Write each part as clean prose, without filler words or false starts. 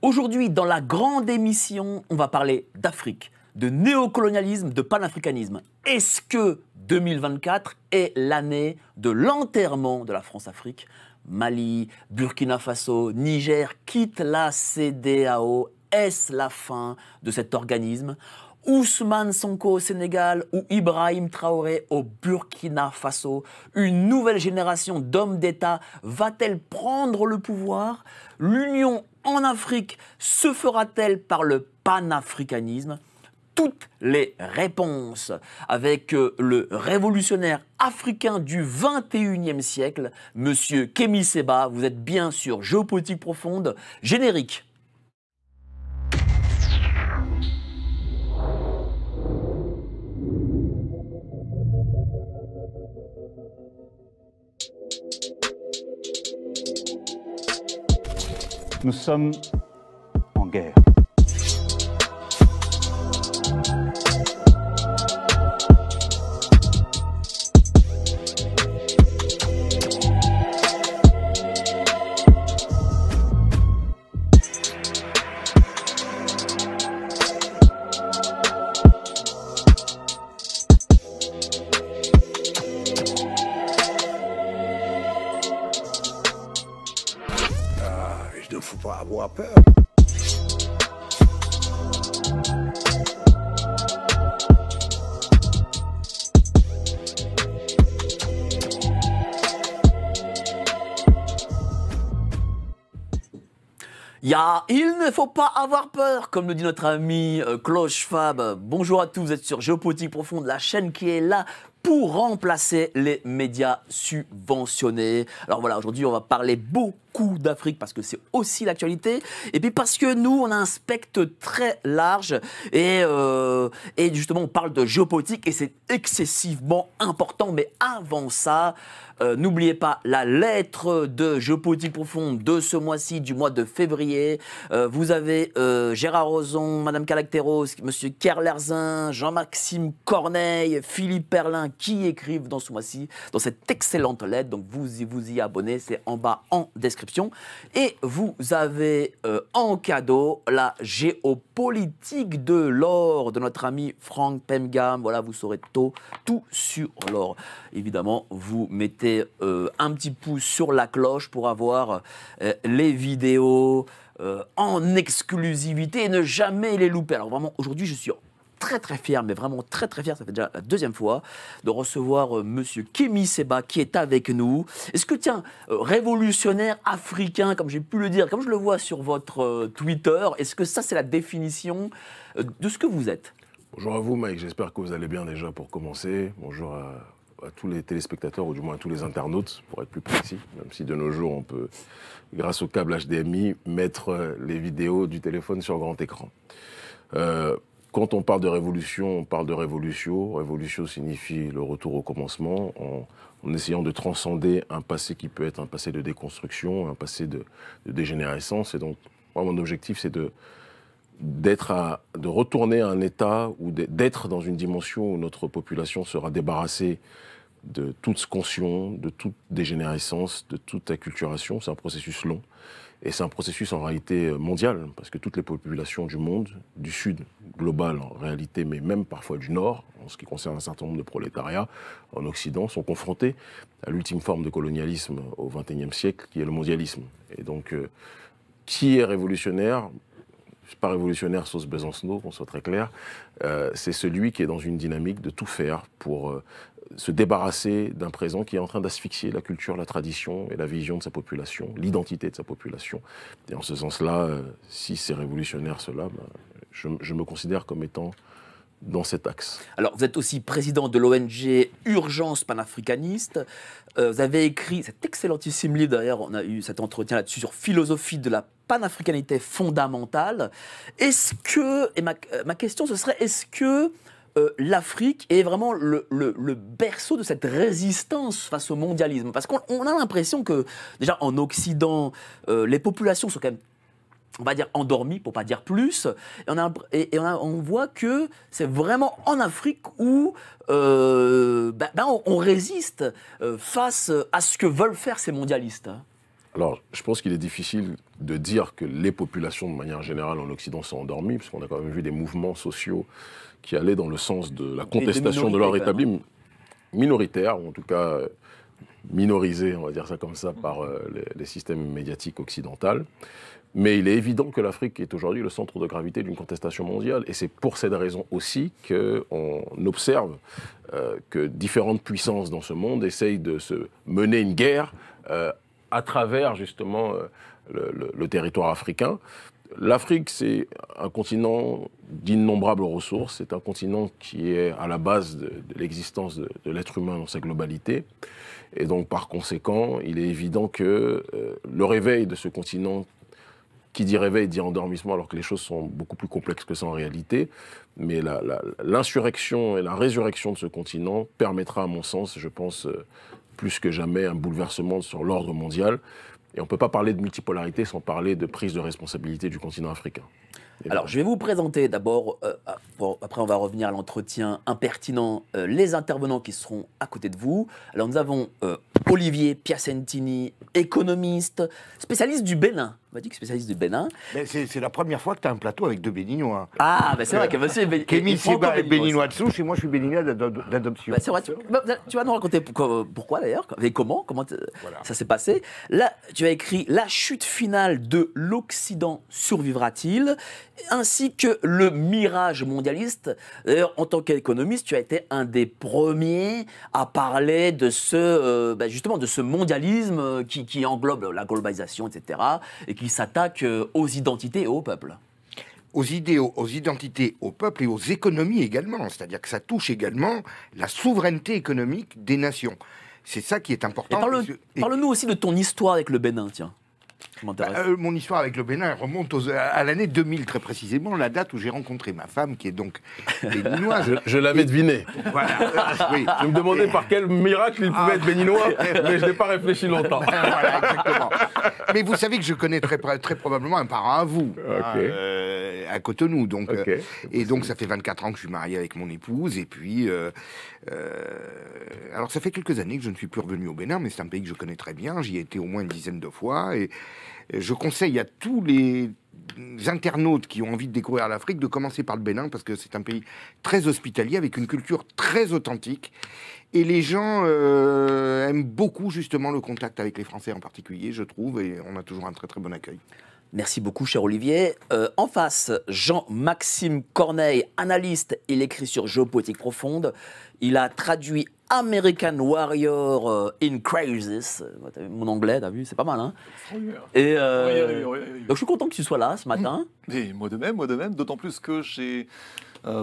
Aujourd'hui, dans la grande émission, on va parler d'Afrique, de néocolonialisme, de panafricanisme. Est-ce que 2024 est l'année de l'enterrement de la France-Afrique? Mali, Burkina Faso, Niger quittent la CEDEAO. Est-ce la fin de cet organisme? Ousmane Sonko au Sénégal ou Ibrahim Traoré au Burkina Faso, une nouvelle génération d'hommes d'État va-t-elle prendre le pouvoir? L'union en Afrique se fera-t-elle par le panafricanisme? Toutes les réponses avec le révolutionnaire africain du 21e siècle, Monsieur Kémy Séba. Vous êtes bien sur Géopolitique Profonde, générique. Nous sommes en guerre. Il ne faut pas avoir peur. Il ne faut pas avoir peur, comme le dit notre ami Cloche Fab. Bonjour à tous, vous êtes sur Géopolitique Profonde, la chaîne qui est là pour remplacer les médias subventionnés. Alors voilà, aujourd'hui on va parler beaucoup d'Afrique parce que c'est aussi l'actualité. Et puis parce que nous, on a un spectre très large et justement on parle de géopolitique et c'est excessivement important. Mais avant ça, n'oubliez pas la lettre de Géopolitique Profonde de ce mois-ci, du mois de février. Vous avez Gérard Rozon, Madame Calacteros, Monsieur Kerlerzin, Jean-Maxime Corneille, Philippe Perlin qui écrivent dans ce mois-ci, dans cette excellente lettre. Donc vous y abonnez, c'est en bas en description. Et vous avez en cadeau la géopolitique de l'or de notre ami Franck Pemgam. Voilà, vous saurez tout sur l'or. Évidemment, vous mettez un petit pouce sur la cloche pour avoir les vidéos en exclusivité et ne jamais les louper. Alors vraiment, aujourd'hui, je suis très très fier, mais vraiment très très fier, ça fait déjà la deuxième fois, de recevoir Monsieur Kémy Séba qui est avec nous. Est-ce que, tiens, révolutionnaire africain, comme j'ai pu le dire, comme je le vois sur votre Twitter, est-ce que ça c'est la définition de ce que vous êtes? Bonjour à vous, Mike. J'espère que vous allez bien déjà pour commencer. Bonjour à tous les téléspectateurs, ou du moins à tous les internautes, pour être plus précis. Même si de nos jours, on peut, grâce au câble HDMI, mettre les vidéos du téléphone sur grand écran. Quand on parle de révolution, on parle de révolution. Révolution signifie le retour au commencement, en essayant de transcender un passé qui peut être un passé de déconstruction, un passé de dégénérescence. Et donc, moi, mon objectif, c'est de retourner à un état ou d'être dans une dimension où notre population sera débarrassée de toute scansion, de toute dégénérescence, de toute acculturation. C'est un processus long et c'est un processus en réalité mondial parce que toutes les populations du monde, du sud global en réalité, mais même parfois du nord, en ce qui concerne un certain nombre de prolétariats en Occident, sont confrontées à l'ultime forme de colonialisme au XXIe siècle qui est le mondialisme. Et donc, qui est révolutionnaire ? Pas révolutionnaire sauce Besancenot, qu'on soit très clair, c'est celui qui est dans une dynamique de tout faire pour se débarrasser d'un présent qui est en train d'asphyxier la culture, la tradition et la vision de sa population, l'identité de sa population. Et en ce sens-là, si c'est révolutionnaire cela, je me considère comme étant dans cet axe. Alors, vous êtes aussi président de l'ONG Urgence panafricaniste. Vous avez écrit cet excellentissime livre, d'ailleurs, on a eu cet entretien là-dessus, sur philosophie de la panafricanité fondamentale. Est-ce que, et ma question ce serait, est-ce que l'Afrique est vraiment le berceau de cette résistance face au mondialisme? Parce qu'on a l'impression que, déjà en Occident, les populations sont quand même, on va dire, endormies, pour pas dire plus, et on voit que c'est vraiment en Afrique où on résiste face à ce que veulent faire ces mondialistes. Alors, je pense qu'il est difficile de dire que les populations, de manière générale, en Occident, sont endormies, parce qu'on a quand même vu des mouvements sociaux qui allaient dans le sens de la contestation de leur établi minoritaire, ou en tout cas minorisé, on va dire ça comme ça, par les systèmes médiatiques occidentaux. Mais il est évident que l'Afrique est aujourd'hui le centre de gravité d'une contestation mondiale. Et c'est pour cette raison aussi qu'on observe que différentes puissances dans ce monde essayent de se mener une guerre à travers justement le territoire africain. L'Afrique, c'est un continent d'innombrables ressources. C'est un continent qui est à la base de l'existence de l'être humain dans sa globalité. Et donc, par conséquent, il est évident que le réveil de ce continent, qui dit réveil dit endormissement, alors que les choses sont beaucoup plus complexes que ça en réalité. Mais l'insurrection et la résurrection de ce continent permettra, à mon sens, je pense, plus que jamais, un bouleversement sur l'ordre mondial. Et on ne peut pas parler de multipolarité sans parler de prise de responsabilité du continent africain. Alors, je vais vous présenter d'abord, après on va revenir à l'entretien impertinent, les intervenants qui seront à côté de vous. Alors, nous avons Olivier Piacentini, économiste, spécialiste du Bénin. On m'a dit que spécialiste du Bénin. C'est la première fois que tu as un plateau avec deux Béninois. Ah, ben c'est vrai que monsieur est Kémy Séba est béninois de souche et moi je suis béninois d'adoption. C'est vrai, tu vas nous raconter pourquoi d'ailleurs, et comment voilà. Ça s'est passé. Là, tu as écrit « La chute finale de l'Occident survivra-t-il ?» ainsi que le mirage mondialiste. D'ailleurs, en tant qu'économiste, tu as été un des premiers à parler de justement de ce mondialisme qui englobe la globalisation, etc., et qui s'attaque aux identités et aux peuples. Aux idées, aux identités, aux peuples et aux économies également. C'est-à-dire que ça touche également la souveraineté économique des nations. C'est ça qui est important. Parle-nous aussi de ton histoire avec le Bénin, tiens. Mon histoire avec le Bénin remonte à l'année 2000 très précisément, la date où j'ai rencontré ma femme qui est donc béninoise. Je l'avais deviné. Voilà. Oui. Je me demandais par quel miracle il pouvait être béninois, mais je n'ai pas réfléchi longtemps. Voilà, exactement. Mais vous savez que je connais très probablement un parent à vous, à Cotonou. Donc, et donc ça fait 24 ans que je suis marié avec mon épouse. Et puis, alors ça fait quelques années que je ne suis plus revenu au Bénin, mais c'est un pays que je connais très bien. J'y ai été au moins une dizaine de fois. Et je conseille à tous les internautes qui ont envie de découvrir l'Afrique de commencer par le Bénin, parce que c'est un pays très hospitalier, avec une culture très authentique. Et les gens aiment beaucoup justement le contact avec les Français en particulier, je trouve, et on a toujours un très très bon accueil. Merci beaucoup, cher Olivier. En face, Jean-Maxime Corneille, analyste, il écrit sur Géopolitique Profonde. Il a traduit American Warrior in Crisis. Mon anglais, t'as vu, c'est pas mal, hein. Et donc je suis content que tu sois là ce matin. Et moi de même, d'autant plus que j'ai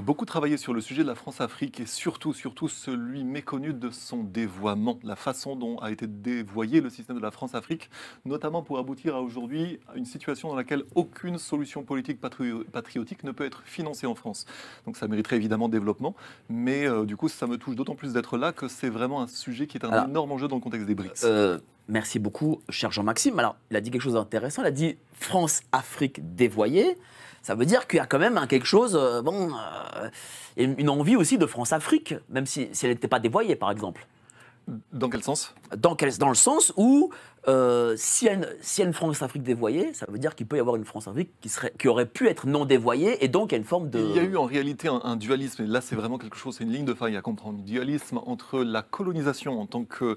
beaucoup travaillé sur le sujet de la France-Afrique et surtout celui méconnu de son dévoiement, la façon dont a été dévoyé le système de la France-Afrique, notamment pour aboutir à aujourd'hui à une situation dans laquelle aucune solution politique patriotique ne peut être financée en France. Donc ça mériterait évidemment développement, mais du coup ça me touche d'autant plus d'être là que c'est vraiment un sujet qui est un énorme enjeu dans le contexte des BRICS. Merci beaucoup, cher Jean-Maxime. Alors, il a dit quelque chose d'intéressant, il a dit « France-Afrique dévoyée ». Ça veut dire qu'il y a quand même quelque chose, une envie aussi de France-Afrique, même si elle n'était pas dévoyée, par exemple. Dans quel sens ? Dans le sens où, s'il y a une France-Afrique dévoyée, ça veut dire qu'il peut y avoir une France-Afrique qui aurait pu être non dévoyée, et donc il y a une forme de... Il y a eu en réalité un dualisme, et là c'est vraiment quelque chose, c'est une ligne de faille à comprendre, un dualisme entre la colonisation en tant que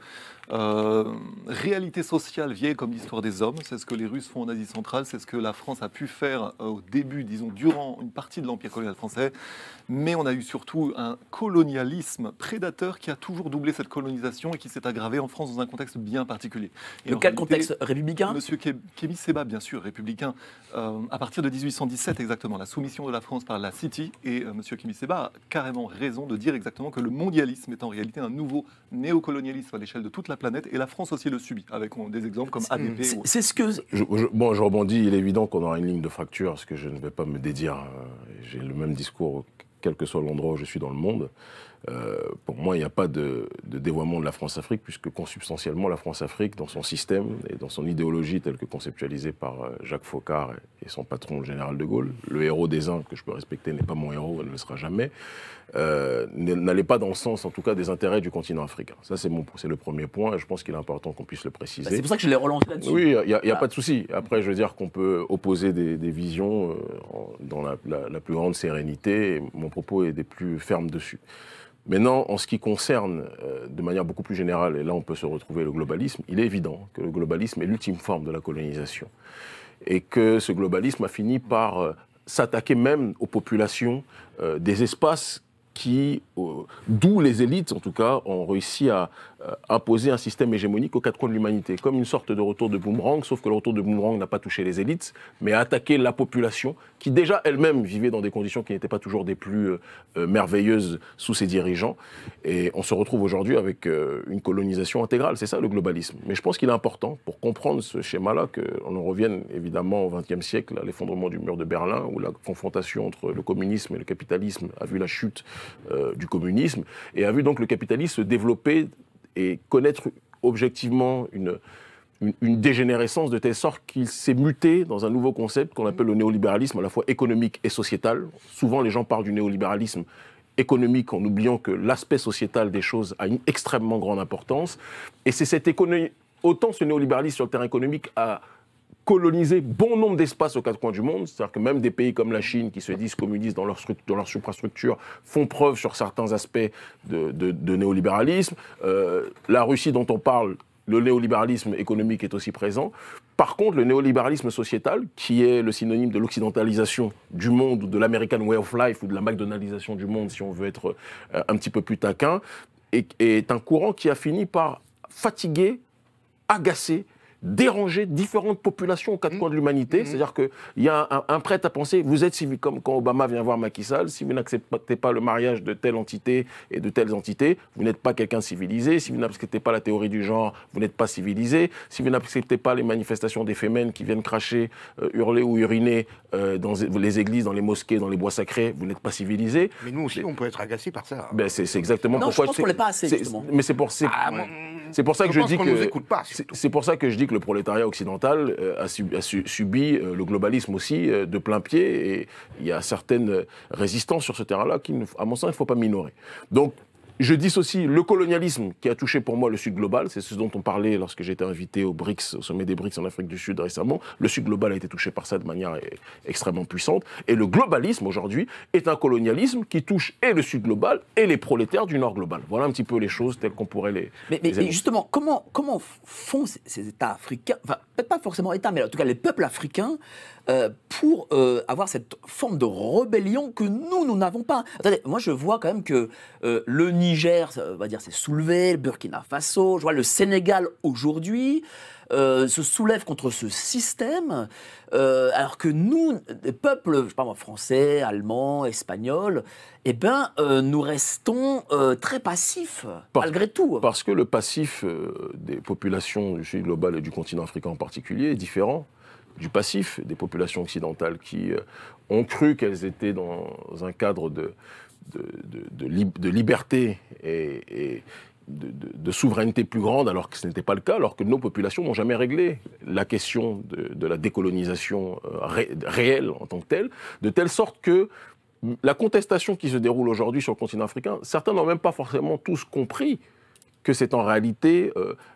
réalité sociale vieille comme l'histoire des hommes, c'est ce que les Russes font en Asie centrale, c'est ce que la France a pu faire au début, disons, durant une partie de l'Empire colonial français, mais on a eu surtout un colonialisme prédateur qui a toujours doublé cette colonisation et qui s'est aggravé en France dans un contexte bien particulier. Et quel contexte républicain ? Monsieur Kémy Séba, bien sûr, républicain, à partir de 1817 exactement, la soumission de la France par la City, et monsieur Kémy Séba a carrément raison de dire exactement que le mondialisme est en réalité un nouveau néocolonialisme à l'échelle de toute la planète, et la France aussi le subit, avec des exemples comme ADP. C'est ce que... Je rebondis, il est évident qu'on aura une ligne de fracture, parce que je ne vais pas me dédire, j'ai le même discours quel que soit l'endroit où je suis dans le monde. Pour moi, il n'y a pas de dévoiement de la France-Afrique, puisque consubstantiellement, la France-Afrique, dans son système et dans son idéologie telle que conceptualisée par Jacques Foccart et son patron, le général de Gaulle, le héros des uns, que je peux respecter, n'est pas mon héros, ne le sera jamais, n'allait pas dans le sens, en tout cas, des intérêts du continent africain. Ça, c'est le premier point, et je pense qu'il est important qu'on puisse le préciser. C'est pour ça que je l'ai relancé là-dessus. Oui, il n'y a pas de souci. Après, je veux dire qu'on peut opposer des visions dans la plus grande sérénité, et mon propos est des plus fermes dessus. Maintenant, en ce qui concerne, de manière beaucoup plus générale, et là on peut se retrouver le globalisme, il est évident que le globalisme est l'ultime forme de la colonisation. Et que ce globalisme a fini par s'attaquer même aux populations des espaces d'où les élites, en tout cas, ont réussi à imposer un système hégémonique aux quatre coins de l'humanité, comme une sorte de retour de boomerang, sauf que le retour de boomerang n'a pas touché les élites, mais a attaqué la population, qui déjà elle-même vivait dans des conditions qui n'étaient pas toujours des plus merveilleuses sous ses dirigeants. Et on se retrouve aujourd'hui avec une colonisation intégrale, c'est ça le globalisme. Mais je pense qu'il est important, pour comprendre ce schéma-là, qu'on en revienne évidemment au XXe siècle, à l'effondrement du mur de Berlin, où la confrontation entre le communisme et le capitalisme a vu la chute du communisme, et a vu donc le capitalisme se développer et connaître objectivement une dégénérescence de telle sorte qu'il s'est muté dans un nouveau concept qu'on appelle le néolibéralisme, à la fois économique et sociétal. Souvent, les gens parlent du néolibéralisme économique en oubliant que l'aspect sociétal des choses a une extrêmement grande importance. Et c'est cette économie, autant ce néolibéralisme sur le terrain économique a colonisé bon nombre d'espaces aux quatre coins du monde, c'est-à-dire que même des pays comme la Chine, qui se disent communistes dans leur suprastructure, font preuve sur certains aspects de néolibéralisme. La Russie dont on parle, le néolibéralisme économique est aussi présent. Par contre, le néolibéralisme sociétal, qui est le synonyme de l'occidentalisation du monde, ou de l'American Way of Life, ou de la McDonaldisation du monde, si on veut être un petit peu plus taquin, est un courant qui a fini par fatiguer, agacer, déranger différentes populations aux quatre coins de l'humanité. C'est-à-dire qu'il y a un prêt à penser, vous êtes civil, comme quand Obama vient voir Macky Sall, si vous n'acceptez pas le mariage de telle entité et de telles entités, vous n'êtes pas quelqu'un civilisé. Si vous n'acceptez pas la théorie du genre, vous n'êtes pas civilisé. Si vous n'acceptez pas les manifestations des fémènes qui viennent cracher, hurler ou uriner dans les églises, dans les mosquées, dans les bois sacrés, vous n'êtes pas civilisé. Mais nous aussi, on peut être agacés par ça. Ben c'est exactement non, pourquoi... je pense qu'on l'est pas assez, justement. Mais c'est pour ça que je dis que... C'est pour ça que je dis que le prolétariat occidental a subi le globalisme aussi de plein pied, et il y a certaines résistances sur ce terrain-là qui, à mon sens, il ne faut pas minorer. Donc, je dissocie le colonialisme qui a touché pour moi le Sud global, c'est ce dont on parlait lorsque j'étais invité au sommet des BRICS en Afrique du Sud récemment. Le Sud global a été touché par ça de manière extrêmement puissante. Et le globalisme aujourd'hui est un colonialisme qui touche et le Sud global et les prolétaires du Nord global. Voilà un petit peu les choses telles qu'on pourrait les... Mais justement, comment font ces États africains, enfin peut-être pas forcément États, mais en tout cas les peuples africains, pour avoir cette forme de rébellion que nous n'avons pas. Attendez, moi je vois quand même que le Niger, on va dire, s'est soulevé, le Burkina Faso, je vois le Sénégal aujourd'hui se soulève contre ce système, alors que nous, des peuples, je sais pas moi, français, allemands, espagnols, eh ben, nous restons très passifs, malgré tout. Parce que le passif des populations du Sud global et du continent africain en particulier est différent du passif des populations occidentales qui ont cru qu'elles étaient dans un cadre de liberté et de souveraineté plus grande, alors que ce n'était pas le cas, alors que nos populations n'ont jamais réglé la question de la décolonisation réelle en tant que telle, de telle sorte que la contestation qui se déroule aujourd'hui sur le continent africain, certains n'ont même pas forcément tous compris que c'est en réalité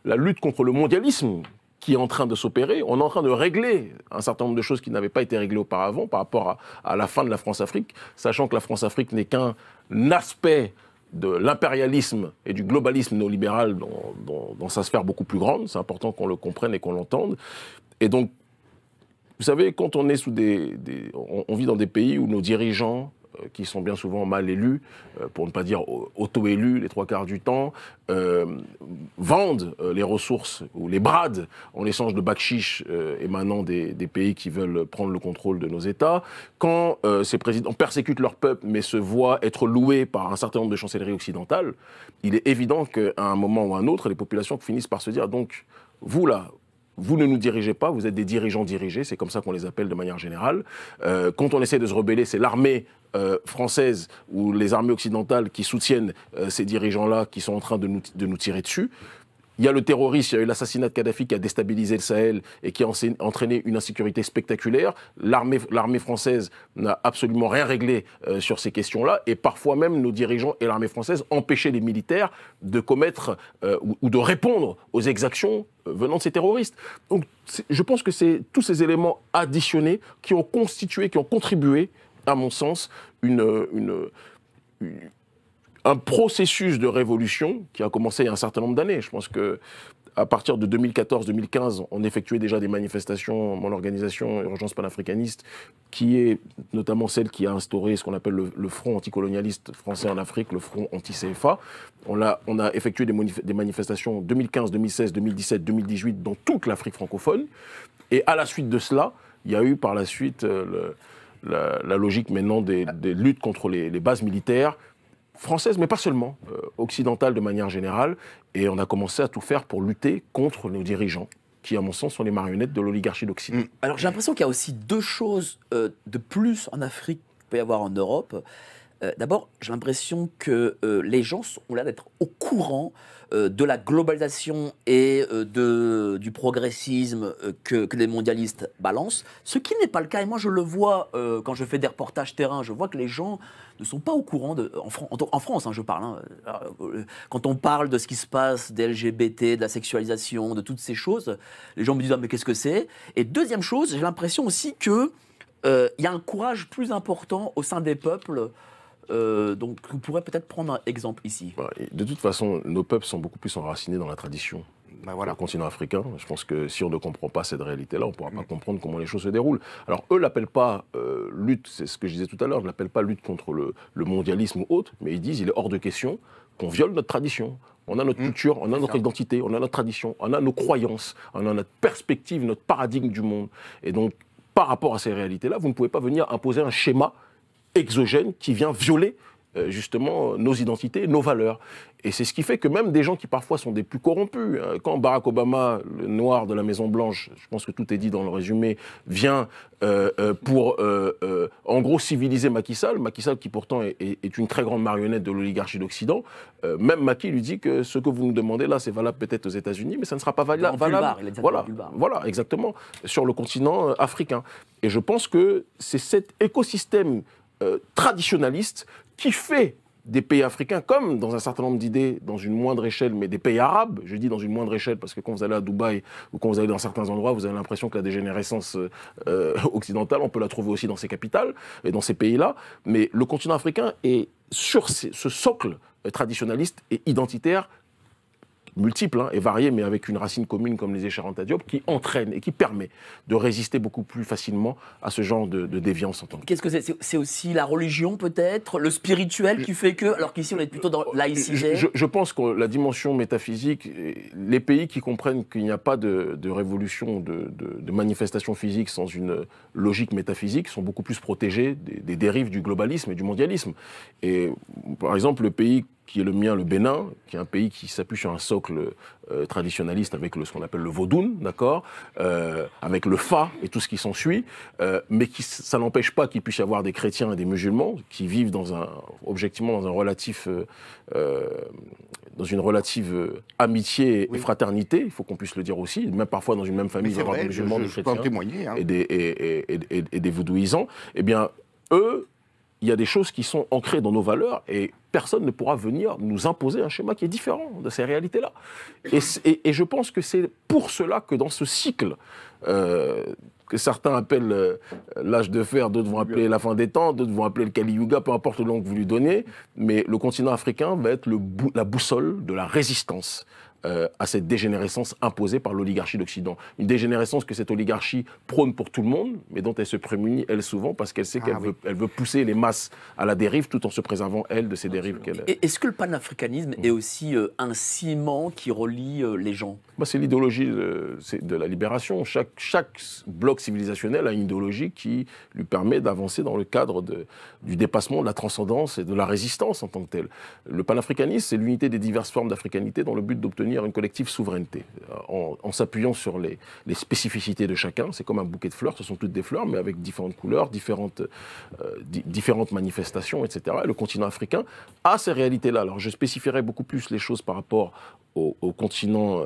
la lutte contre le mondialisme qui est en train de s'opérer. On est en train de régler un certain nombre de choses qui n'avaient pas été réglées auparavant par rapport à la fin de la France-Afrique, sachant que la France-Afrique n'est qu'un aspect de l'impérialisme et du globalisme néolibéral dans sa sphère beaucoup plus grande. C'est important qu'on le comprenne et qu'on l'entende. Et donc, vous savez, quand on est on vit dans des pays où nos dirigeants, qui sont bien souvent mal élus, pour ne pas dire auto-élus les 3/4 du temps, vendent les ressources ou les bradent en échange de bakchiches émanant des pays qui veulent prendre le contrôle de nos États. Quand ces présidents persécutent leur peuple mais se voient être loués par un certain nombre de chancelleries occidentales, il est évident qu'à un moment ou à un autre, les populations finissent par se dire donc, vous là, vous ne nous dirigez pas, vous êtes des dirigeants dirigés, c'est comme ça qu'on les appelle de manière générale. Quand on essaie de se rebeller, c'est l'armée française ou les armées occidentales qui soutiennent ces dirigeants-là qui sont en train de nous tirer dessus. Il y a le terrorisme, il y a eu l'assassinat de Kadhafi qui a déstabilisé le Sahel et qui a entraîné une insécurité spectaculaire. L'armée française n'a absolument rien réglé sur ces questions-là. Et parfois même, nos dirigeants et l'armée française empêchaient les militaires de commettre ou de répondre aux exactions venant de ces terroristes. Donc je pense que c'est tous ces éléments additionnés qui ont contribué, à mon sens, un processus de révolution qui a commencé il y a un certain nombre d'années. Je pense qu'à partir de 2014-2015, on effectuait déjà des manifestations, mon organisation Urgence panafricaniste, qui est notamment celle qui a instauré ce qu'on appelle le front anticolonialiste français en Afrique, le front anti-CFA. On a effectué des manifestations 2015, 2016, 2017, 2018 dans toute l'Afrique francophone. Et à la suite de cela, il y a eu par la suite la logique maintenant des luttes contre les bases militaires, française, mais pas seulement, occidentale de manière générale, et on a commencé à tout faire pour lutter contre nos dirigeants, qui, à mon sens, sont les marionnettes de l'oligarchie d'Occident. Alors j'ai l'impression qu'il y a aussi deux choses de plus en Afrique qu'il peut y avoir en Europe. D'abord, j'ai l'impression que les gens ont l'air d'être au courant de la globalisation et du progressisme que les mondialistes balancent, ce qui n'est pas le cas. Et moi, je le vois quand je fais des reportages terrain, je vois que les gens ne sont pas au courant, en France, je parle, quand on parle de ce qui se passe, des LGBT, de la sexualisation, de toutes ces choses, les gens me disent « Ah, mais qu'est-ce que c'est ?» Et deuxième chose, j'ai l'impression aussi qu'il y a un courage plus important au sein des peuples. Donc, vous pourrez peut-être prendre un exemple ici. De toute façon, nos peuples sont beaucoup plus enracinés dans la tradition. Voilà. Le continent africain. Je pense que si on ne comprend pas cette réalité-là, on ne pourra pas comprendre comment les choses se déroulent. Alors, eux ne l'appellent pas lutte, c'est ce que je disais tout à l'heure, ils ne l'appellent pas lutte contre le mondialisme ou autre, mais ils disent il est hors de question qu'on viole notre tradition. On a notre culture, on a notre identité, on a notre tradition, on a nos croyances, on a notre perspective, notre paradigme du monde. Et donc, par rapport à ces réalités-là, vous ne pouvez pas venir imposer un schéma exogène qui vient violer justement nos identités, nos valeurs. Et c'est ce qui fait que même des gens qui parfois sont des plus corrompus, quand Barack Obama, le noir de la Maison-Blanche, je pense que tout est dit dans le résumé, vient pour en gros civiliser Macky Sall qui pourtant est une très grande marionnette de l'oligarchie d'Occident, même Macky lui dit que ce que vous nous demandez là, c'est valable peut-être aux États-Unis, mais ça ne sera pas valable. Voilà, exactement, sur le continent africain. Et je pense que c'est cet écosystème traditionnaliste qui fait des pays africains, comme dans un certain nombre d'idées, dans une moindre échelle, mais des pays arabes, je dis dans une moindre échelle, parce que quand vous allez à Dubaï ou quand vous allez dans certains endroits, vous avez l'impression que la dégénérescence occidentale, on peut la trouver aussi dans ces capitales et dans ces pays-là, mais le continent africain est sur ce socle traditionnaliste et identitaire, multiples et variés, mais avec une racine commune comme les Écharanta Diop, qui entraîne et qui permet de résister beaucoup plus facilement à ce genre de déviance en tant que. Qu'est-ce que c'est ? C'est aussi la religion peut-être, le spirituel qui fait que, alors qu'ici on est plutôt dans laïcisé. Je pense que la dimension métaphysique, les pays qui comprennent qu'il n'y a pas de révolution, de manifestation physique sans une logique métaphysique sont beaucoup plus protégés des dérives du globalisme et du mondialisme. Et par exemple, le pays qui est le mien, le Bénin, qui est un pays qui s'appuie sur un socle traditionnaliste avec ce qu'on appelle le vaudoun, d'accord, avec le fa et tout ce qui s'ensuit, mais ça n'empêche pas qu'il puisse y avoir des chrétiens et des musulmans qui vivent objectivement dans une relative amitié et fraternité, il faut qu'on puisse le dire aussi, même parfois dans une même famille, il y avoir des musulmans, des chrétiens, peux en témoigner, et des vaudouisants. Eh bien, eux, il y a des choses qui sont ancrées dans nos valeurs et personne ne pourra venir nous imposer un schéma qui est différent de ces réalités-là. Et je pense que c'est pour cela que dans ce cycle, que certains appellent l'âge de fer, d'autres vont appeler la fin des temps, d'autres vont appeler le Kali Yuga, peu importe le nom que vous lui donnez, mais le continent africain va être la boussole de la résistance à cette dégénérescence imposée par l'oligarchie d'Occident. Une dégénérescence que cette oligarchie prône pour tout le monde, mais dont elle se prémunit, elle, souvent, parce qu'elle sait qu'elle veut pousser les masses à la dérive, tout en se préservant, elle, de ces dérives qu'elle... Est-ce que le panafricanisme est aussi un ciment qui relie les gens ? C'est l'idéologie de la libération. Chaque bloc civilisationnel a une idéologie qui lui permet d'avancer dans le cadre du dépassement, de la transcendance et de la résistance en tant que telle. Le panafricanisme, c'est l'unité des diverses formes d'africanité dans le but d'obtenir obtenir une collective souveraineté, en s'appuyant sur les spécificités de chacun. C'est comme un bouquet de fleurs, ce sont toutes des fleurs, mais avec différentes couleurs, différentes manifestations, etc. Et le continent africain a ces réalités-là. Alors je spécifierais beaucoup plus les choses par rapport au continent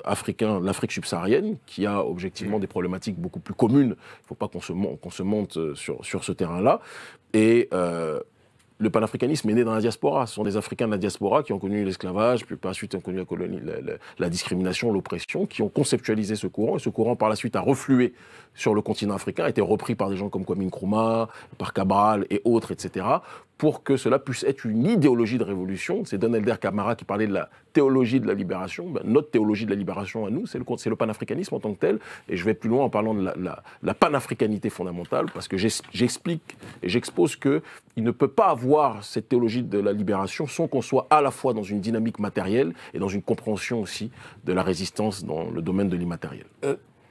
africain, l'Afrique subsaharienne, qui a objectivement des problématiques beaucoup plus communes. Il ne faut pas qu'on se monte sur ce terrain-là. Et le panafricanisme est né dans la diaspora. Ce sont des Africains de la diaspora qui ont connu l'esclavage, puis par la suite ont connu la discrimination, l'oppression, qui ont conceptualisé ce courant. Et ce courant, par la suite, a reflué sur le continent africain, a été repris par des gens comme Kwame Nkrumah, par Cabral et autres, etc., pour que cela puisse être une idéologie de révolution. C'est Don Helder Camara qui parlait de la théologie de la libération. Ben, notre théologie de la libération à nous, c'est le panafricanisme en tant que tel. Et je vais plus loin en parlant de la panafricanité fondamentale, parce que j'explique et j'expose qu'il ne peut pas avoir cette théologie de la libération sans qu'on soit à la fois dans une dynamique matérielle et dans une compréhension aussi de la résistance dans le domaine de l'immatériel.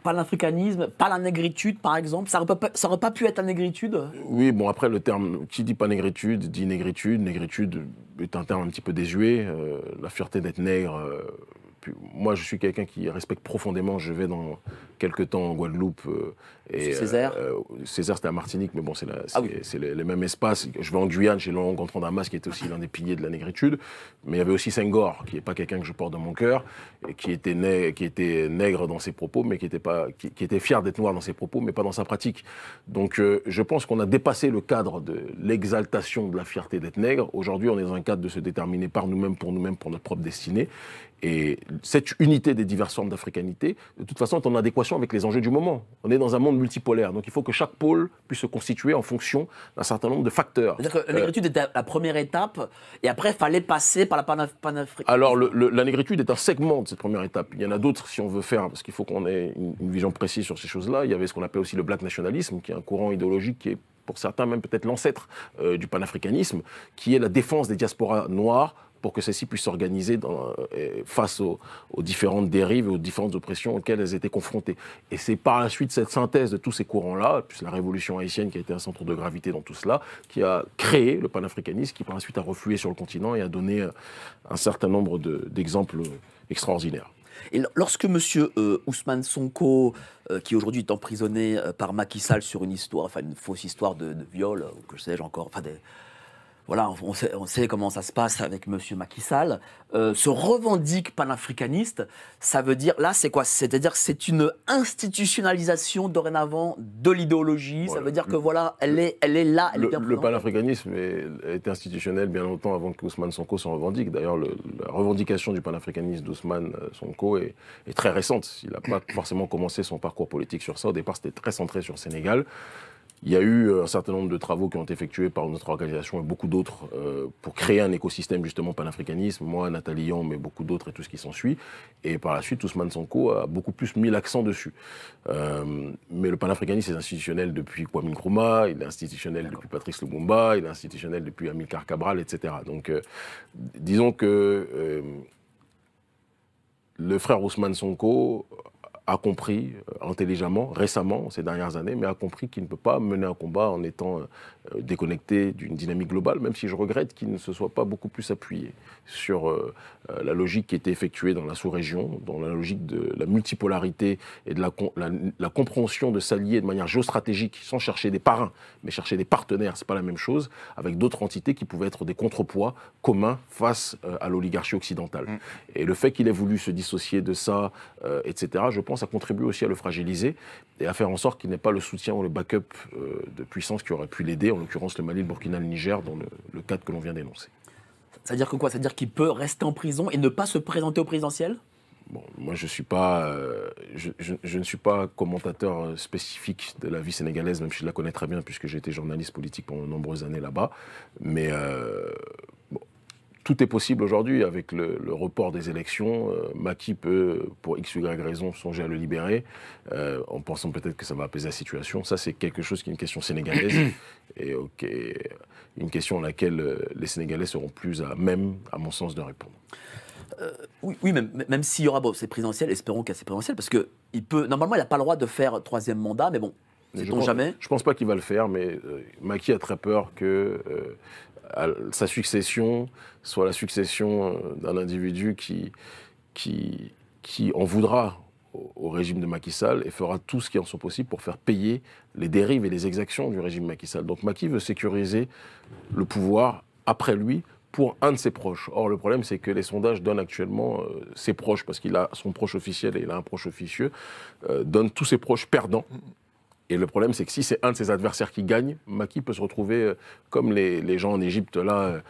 Panafricanisme, pas la négritude par exemple, ça aurait pas pu être la négritude? Oui, bon après le terme, qui dit pas négritude, dit négritude. Négritude est un terme un petit peu désuet, la fierté d'être nègre. Moi je suis quelqu'un qui respecte profondément, je vais dans quelques temps en Guadeloupe. Et Césaire Césaire c'était à Martinique, mais bon c'est oui. les mêmes espaces. Je vais en Guyane chez Laurent Gontran Damas qui était aussi l'un des piliers de la négritude. Mais il y avait aussi Senghor, qui n'est pas quelqu'un que je porte dans mon cœur, et qui était nègre dans ses propos, mais qui était fier d'être noir dans ses propos, mais pas dans sa pratique. Donc je pense qu'on a dépassé le cadre de l'exaltation de la fierté d'être nègre. Aujourd'hui on est dans un cadre de se déterminer par nous-mêmes, pour notre propre destinée. Et cette unité des diverses formes d'africanité, de toute façon, est en adéquation avec les enjeux du moment. On est dans un monde multipolaire, donc il faut que chaque pôle puisse se constituer en fonction d'un certain nombre de facteurs. C'est-à-dire que la négritude était la première étape, et après, il fallait passer par la panafricanisme. Alors, la négritude est un segment de cette première étape. Il y en a d'autres, si on veut faire, parce qu'il faut qu'on ait une vision précise sur ces choses-là. Il y avait ce qu'on appelle aussi le black nationalisme, qui est un courant idéologique qui est, pour certains, même peut-être l'ancêtre du panafricanisme, qui est la défense des diasporas noires, pour que celles-ci puissent s'organiser face aux différentes dérives et aux différentes oppressions auxquelles elles étaient confrontées. Et c'est par la suite cette synthèse de tous ces courants-là, plus la révolution haïtienne qui a été un centre de gravité dans tout cela, qui a créé le panafricanisme, qui par la suite a reflué sur le continent et a donné un certain nombre d'exemples extraordinaires. Et lorsque M. Ousmane Sonko, qui aujourd'hui est emprisonné par Macky Sall sur une histoire, enfin une fausse histoire de viol, ou que sais-je encore, enfin voilà, on sait comment ça se passe avec M. Macky Sall, se revendique panafricaniste, ça veut dire, là c'est quoi? C'est-à-dire que c'est une institutionnalisation dorénavant de l'idéologie, ça veut dire que voilà, elle est là, elle est bien présente. Le panafricanisme est institutionnel bien longtemps avant que Ousmane Sonko s'en revendique. D'ailleurs, la revendication du panafricanisme d'Ousmane Sonko est très récente. Il n'a pas forcément commencé son parcours politique sur ça. Au départ, c'était très centré sur le Sénégal. Il y a eu un certain nombre de travaux qui ont été effectués par notre organisation et beaucoup d'autres pour créer un écosystème justement panafricanisme. Moi, Nathalie Yon, mais beaucoup d'autres et tout ce qui s'ensuit. Et par la suite, Ousmane Sonko a beaucoup plus mis l'accent dessus. Mais le panafricanisme est institutionnel depuis Kwame Nkrumah, il est institutionnel depuis Patrice Lumumba, il est institutionnel depuis Amilcar Cabral, etc. Donc, disons que le frère Ousmane Sonko a compris intelligemment, récemment, ces dernières années, mais a compris qu'il ne peut pas mener un combat en étant déconnecté d'une dynamique globale, même si je regrette qu'il ne se soit pas beaucoup plus appuyé sur la logique qui était effectuée dans la sous-région, dans la logique de la multipolarité et de la compréhension de s'allier de manière géostratégique, sans chercher des parrains, mais chercher des partenaires, c'est pas la même chose, avec d'autres entités qui pouvaient être des contrepoids communs face à l'oligarchie occidentale. Et le fait qu'il ait voulu se dissocier de ça, etc., je pense, ça contribue aussi à le fragiliser et à faire en sorte qu'il n'ait pas le soutien ou le backup de puissance qui aurait pu l'aider, en l'occurrence le Mali, le Burkina, le Niger, dans le cadre que l'on vient d'énoncer. Ça veut dire que quoi? Ça veut dire qu'il peut rester en prison et ne pas se présenter au présidentiel? Bon, moi, je ne suis pas commentateur spécifique de la vie sénégalaise, même si je la connais très bien, puisque j'ai été journaliste politique pendant de nombreuses années là-bas. Mais bon, tout est possible aujourd'hui avec le report des élections. Macky peut, pour x, y raison, songer à le libérer, en pensant peut-être que ça va apaiser la situation. Ça, c'est quelque chose qui est une question sénégalaise, et une question à laquelle les Sénégalais seront plus à même, à mon sens, de répondre. Oui, même s'il y aura, bon, c'est présidentiel, espérons qu'il y a ces présidentielles, parce que normalement, il n'a pas le droit de faire troisième mandat, mais bon, sait-on jamais. Je ne pense pas qu'il va le faire, mais Macky a très peur que sa succession soit la succession d'un individu qui qui en voudra au régime de Macky Sall et fera tout ce qui est en son possible pour faire payer les dérives et les exactions du régime Macky Sall. Donc Macky veut sécuriser le pouvoir après lui pour un de ses proches. Or, le problème, c'est que les sondages donnent actuellement ses proches, parce qu'il a son proche officiel et il a un proche officieux, donnent tous ses proches perdants. Et le problème, c'est que si c'est un de ses adversaires qui gagne, Macky peut se retrouver, comme les gens en Égypte, là,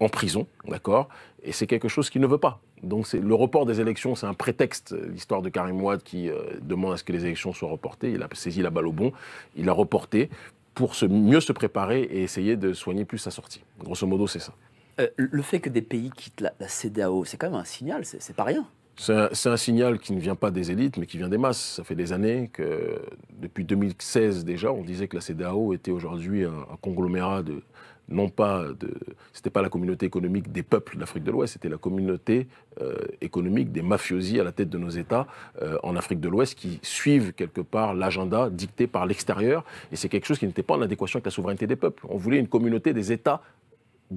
en prison, d'accord ? Et c'est quelque chose qu'il ne veut pas. Donc le report des élections, c'est un prétexte. L'histoire de Karim Wade qui demande à ce que les élections soient reportées, il a saisi la balle au bon, il a reporté pour mieux se préparer et essayer de soigner plus sa sortie. Grosso modo, c'est ça. Le fait que des pays quittent la CEDEAO, c'est quand même un signal, c'est pas rien. C'est un signal qui ne vient pas des élites, mais qui vient des masses. Ça fait des années que, depuis 2016 déjà, on disait que la CEDEAO était aujourd'hui un conglomérat de... C'était pas la communauté économique des peuples d'Afrique de l'Ouest, c'était la communauté économique des mafiosi à la tête de nos États en Afrique de l'Ouest qui suivent quelque part l'agenda dicté par l'extérieur. Et c'est quelque chose qui n'était pas en adéquation avec la souveraineté des peuples. On voulait une communauté des États,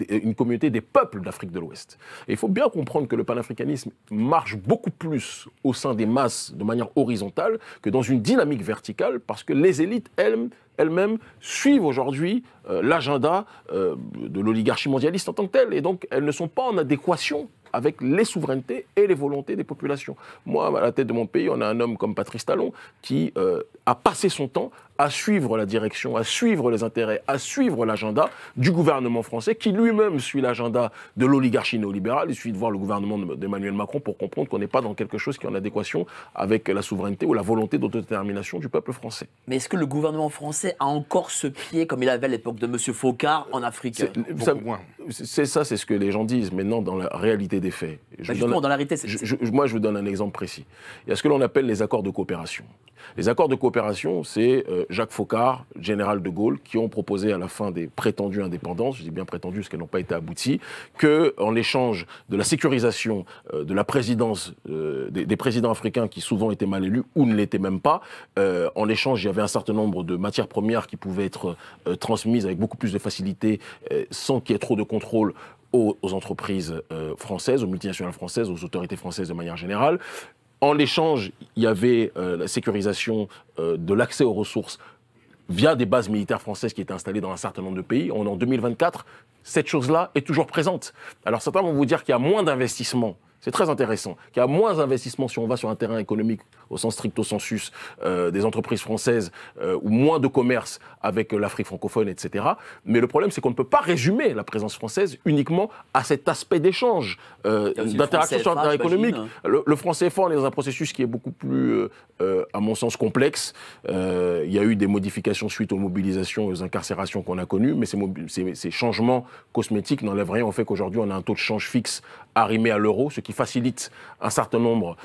une communauté des peuples d'Afrique de l'Ouest. Et il faut bien comprendre que le panafricanisme marche beaucoup plus au sein des masses de manière horizontale que dans une dynamique verticale, parce que les élites elles-mêmes suivent aujourd'hui l'agenda de l'oligarchie mondialiste en tant que telle. Et donc, elles ne sont pas en adéquation avec les souverainetés et les volontés des populations. Moi, à la tête de mon pays, on a un homme comme Patrice Talon qui a passé son temps à suivre la direction, à suivre les intérêts, à suivre l'agenda du gouvernement français, qui lui-même suit l'agenda de l'oligarchie néolibérale. Il suffit de voir le gouvernement d'Emmanuel Macron pour comprendre qu'on n'est pas dans quelque chose qui est en adéquation avec la souveraineté ou la volonté d'autodétermination du peuple français. Mais est-ce que le gouvernement français a encore ce pied, comme il avait à l'époque de M. Focard, en Afrique? C'est ça, c'est ce que les gens disent. Maintenant, dans la réalité des faits. Justement, dans la réalité, moi, je vous donne un exemple précis. Il y a ce que l'on appelle les accords de coopération. Les accords de coopération, c'est Jacques Faucard, général de Gaulle, qui ont proposé à la fin des prétendues indépendances, je dis bien prétendues parce qu'elles n'ont pas été abouties, qu'en échange de la sécurisation de la présidence des présidents africains qui souvent étaient mal élus ou ne l'étaient même pas, en échange, il y avait un certain nombre de matières premières qui pouvaient être transmises avec beaucoup plus de facilité, sans qu'il y ait trop de contrôle aux entreprises françaises, aux multinationales françaises, aux autorités françaises de manière générale. En échange, il y avait la sécurisation de l'accès aux ressources via des bases militaires françaises qui étaient installées dans un certain nombre de pays. On est en 2024, cette chose-là est toujours présente. Alors certains vont vous dire qu'il y a moins d'investissements. C'est très intéressant, qu'il y a moins d'investissements si on va sur un terrain économique au sens stricto sensus des entreprises françaises ou moins de commerce avec l'Afrique francophone, etc. Mais le problème, c'est qu'on ne peut pas résumer la présence française uniquement à cet aspect d'échange, d'interaction sur un terrain économique. Le franc CFA, on est dans un processus qui est beaucoup plus, à mon sens, complexe. Il y a eu des modifications suite aux mobilisations et aux incarcérations qu'on a connues, mais ces changements cosmétiques n'enlèvent rien au fait qu'aujourd'hui, on a un taux de change fixe arrimé à l'euro, ce qui facilite un certain nombre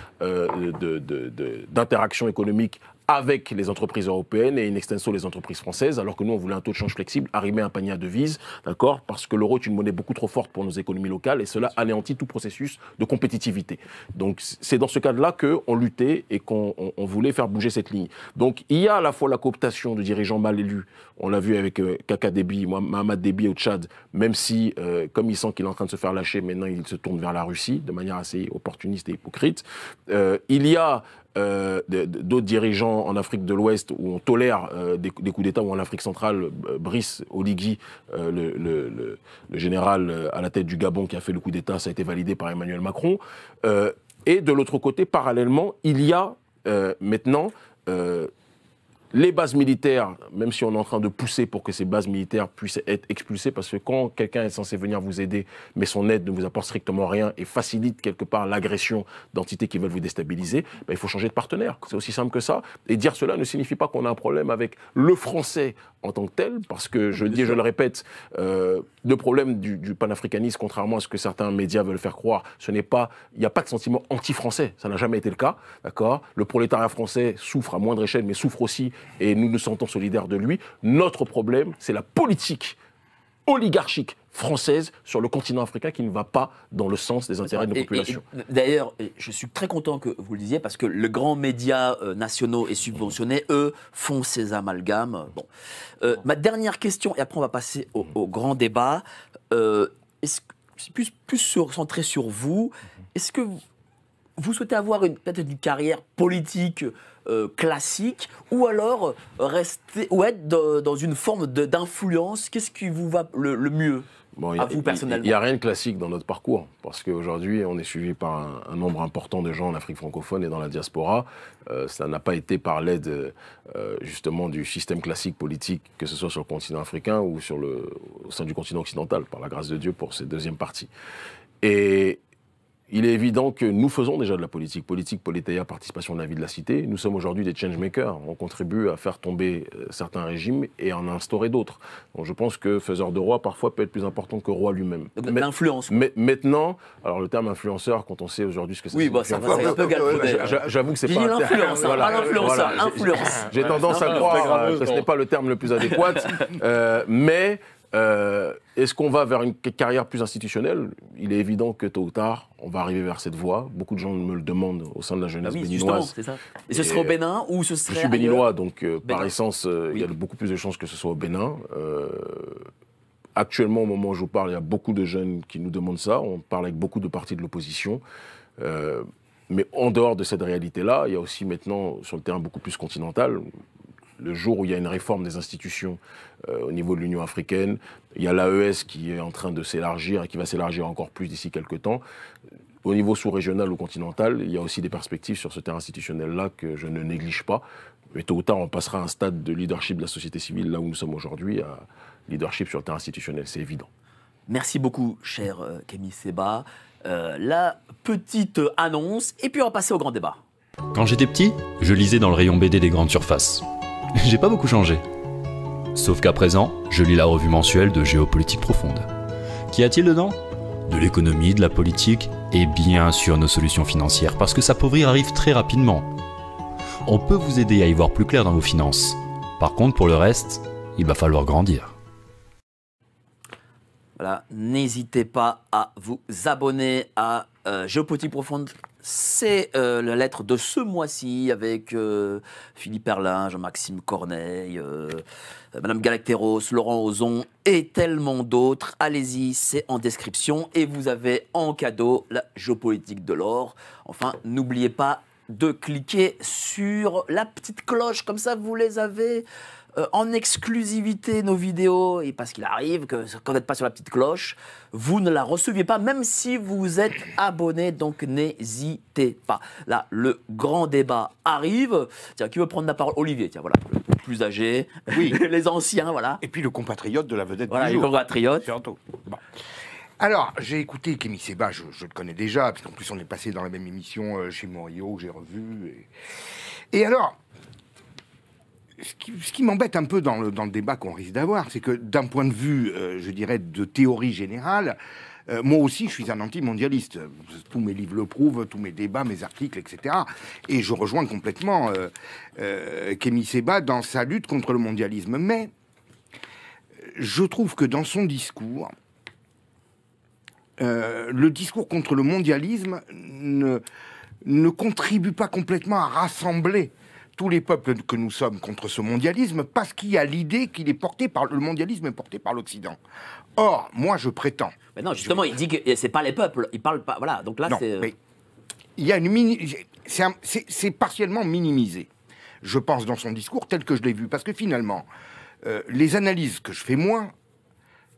d'interactions économiques avec les entreprises européennes et in extenso les entreprises françaises, alors que nous, on voulait un taux de change flexible, arrimer un panier à devises, d'accord, parce que l'euro est une monnaie beaucoup trop forte pour nos économies locales et cela anéantit tout processus de compétitivité. Donc, c'est dans ce cadre-là qu'on luttait et qu'on voulait faire bouger cette ligne. Donc, il y a à la fois la cooptation de dirigeants mal élus, on l'a vu avec Kaka Déby, Mahamat Déby au Tchad, même si, comme il sent qu'il est en train de se faire lâcher, maintenant il se tourne vers la Russie, de manière assez opportuniste et hypocrite. Il y a d'autres dirigeants en Afrique de l'Ouest où on tolère des coups d'État, ou en Afrique centrale, Brice Oligui, le général à la tête du Gabon qui a fait le coup d'État, ça a été validé par Emmanuel Macron. Et de l'autre côté, parallèlement, il y a maintenant les bases militaires, même si on est en train de pousser pour que ces bases militaires puissent être expulsées, parce que quand quelqu'un est censé venir vous aider, mais son aide ne vous apporte strictement rien et facilite quelque part l'agression d'entités qui veulent vous déstabiliser, ben il faut changer de partenaire. C'est aussi simple que ça. Et dire cela ne signifie pas qu'on a un problème avec le français en tant que tel, parce que je dis et je le répète, le problème du panafricanisme, contrairement à ce que certains médias veulent faire croire, il n'y a pas de sentiment anti-français, ça n'a jamais été le cas, d'accord. Le prolétariat français souffre à moindre échelle, mais souffre aussi, et nous nous sentons solidaires de lui. Notre problème, c'est la politique oligarchique française sur le continent africain qui ne va pas dans le sens des intérêts de nos populations. D'ailleurs, je suis très content que vous le disiez, parce que les grands médias nationaux et subventionnés, eux, font ces amalgames. Bon. Ma dernière question, et après on va passer au grand débat, c'est plus centré sur vous. est-ce que vous souhaitez avoir peut-être une carrière politique classique, ou alors rester ou être dans une forme d'influence? Qu'est-ce qui vous va le mieux à vous personnellement? Il n'y a rien de classique dans notre parcours, parce qu'aujourd'hui, on est suivi par un nombre important de gens en Afrique francophone et dans la diaspora. Ça n'a pas été par l'aide, justement, du système classique politique, que ce soit sur le continent africain ou au sein du continent occidental, par la grâce de Dieu, pour cette deuxième partie. Et il est évident que nous faisons déjà de la politique. Politique, Politeia, participation de la vie de la cité. Nous sommes aujourd'hui des changemakers. On contribue à faire tomber certains régimes et en instaurer d'autres. Donc je pense que faiseur de roi, parfois, peut être plus important que roi lui-même. L'influence. Mais maintenant, alors le terme influenceur, quand on sait aujourd'hui ce que c'est... Oui, c'est un peu galvaudé. J'avoue que c'est pas un terme. L'influence, pas l'influenceur, influence. J'ai tendance à croire que ce n'est pas le terme le plus adéquat. Mais... est-ce qu'on va vers une carrière plus institutionnelle? Il est évident que tôt ou tard, on va arriver vers cette voie. Beaucoup de gens me le demandent au sein de la jeunesse béninoise. C'est ça. Et ce serait au Bénin ou ce serait Je suis béninois, donc Bénin. par essence, il y a beaucoup plus de chances que ce soit au Bénin. Actuellement, au moment où je vous parle, il y a beaucoup de jeunes qui nous demandent ça. On parle avec beaucoup de partis de l'opposition. Mais en dehors de cette réalité-là, il y a aussi maintenant, sur le terrain beaucoup plus continental, le jour où il y a une réforme des institutions au niveau de l'Union africaine, il y a l'AES qui est en train de s'élargir et qui va s'élargir encore plus d'ici quelques temps. Au niveau sous-régional ou continental, il y a aussi des perspectives sur ce terrain institutionnel-là que je ne néglige pas. Mais tôt ou tard, on passera à un stade de leadership de la société civile, là où nous sommes aujourd'hui, à leadership sur le terrain institutionnel, c'est évident. Merci beaucoup, cher Kémy Séba. La petite annonce, et puis on va passer au grand débat. Quand j'étais petit, je lisais dans le rayon BD des grandes surfaces. J'ai pas beaucoup changé. Sauf qu'à présent, je lis la revue mensuelle de Géopolitique Profonde. Qu'y a-t-il dedans? De l'économie, de la politique, et bien sûr nos solutions financières, parce que s'appauvrir arrive très rapidement. On peut vous aider à y voir plus clair dans vos finances. Par contre, pour le reste, il va falloir grandir. Voilà, n'hésitez pas à vous abonner à Géopolitique Profonde. C'est la lettre de ce mois-ci avec Philippe Erlin, Jean-Maxime Corneille, Madame Galacteros, Laurent Ozon et tellement d'autres. Allez-y, c'est en description. Et vous avez en cadeau la géopolitique de l'or. Enfin, n'oubliez pas de cliquer sur la petite cloche, comme ça vous les avez en exclusivité nos vidéos, et parce qu'il arrive que quand vous n'êtes pas sur la petite cloche, vous ne la receviez pas, même si vous êtes abonné, donc n'hésitez pas. Là, le grand débat arrive. Tiens, qui veut prendre la parole? Olivier, tiens, voilà, le plus âgé, Oui. les anciens, voilà. Et puis le compatriote de la vedette Voilà, du les jour. compatriotes. Surtout. Bon. Alors, j'ai écouté Kémy Séba, je le connais déjà, parce qu'en plus on est passé dans la même émission chez Morio, que j'ai revu. Et alors, ce qui m'embête un peu dans le débat qu'on risque d'avoir, c'est que d'un point de vue, je dirais, de théorie générale, moi aussi je suis un anti-mondialiste. Tous mes livres le prouvent, tous mes débats, mes articles, etc. Et je rejoins complètement Kémy Séba dans sa lutte contre le mondialisme. Mais je trouve que dans son discours, le discours contre le mondialisme ne contribue pas complètement à rassembler tous les peuples que nous sommes contre ce mondialisme, parce qu'il y a l'idée qu'il est porté par le mondialisme est porté par l'Occident. Or, moi, je prétends. Mais non, justement, il dit que c'est pas les peuples. Il parle pas. Voilà. Donc là, Non, c'est. mais il y a c'est partiellement minimisé, je pense, dans son discours tel que je l'ai vu, parce que finalement, les analyses que je fais moi,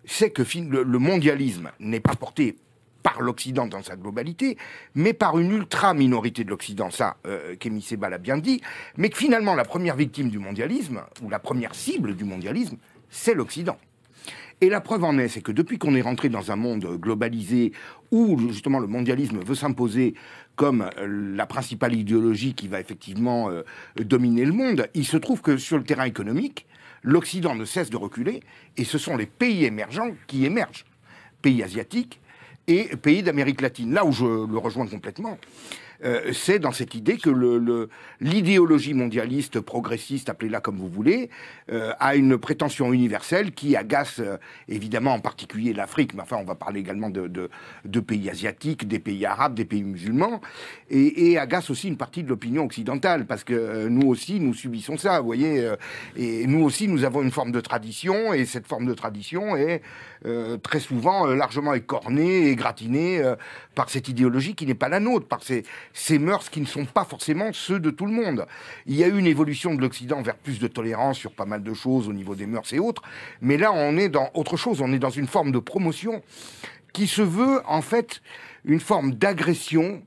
c'est que le mondialisme n'est pas porté par l'Occident dans sa globalité, mais par une ultra-minorité de l'Occident, ça, Kémy Séba l'a bien dit, mais que finalement, la première victime du mondialisme, ou la première cible du mondialisme, c'est l'Occident. Et la preuve en est, c'est que depuis qu'on est rentré dans un monde globalisé, où justement le mondialisme veut s'imposer comme la principale idéologie qui va effectivement dominer le monde, il se trouve que sur le terrain économique, l'Occident ne cesse de reculer, et ce sont les pays émergents qui émergent, pays asiatiques, et pays d'Amérique latine. Là où je le rejoins complètement, c'est dans cette idée que l'idéologie mondialiste, progressiste, appelez-la comme vous voulez, a une prétention universelle qui agace évidemment en particulier l'Afrique, mais enfin on va parler également de pays asiatiques, des pays arabes, des pays musulmans, et agace aussi une partie de l'opinion occidentale, parce que nous aussi, nous subissons ça, vous voyez, et nous aussi, nous avons une forme de tradition, et cette forme de tradition est très souvent largement écornée, égratignée par cette idéologie qui n'est pas la nôtre, par ces mœurs qui ne sont pas forcément ceux de tout le monde. Il y a eu une évolution de l'Occident vers plus de tolérance sur pas mal de choses au niveau des mœurs et autres, mais là, on est dans autre chose, on est dans une forme de promotion qui se veut, en fait, une forme d'agression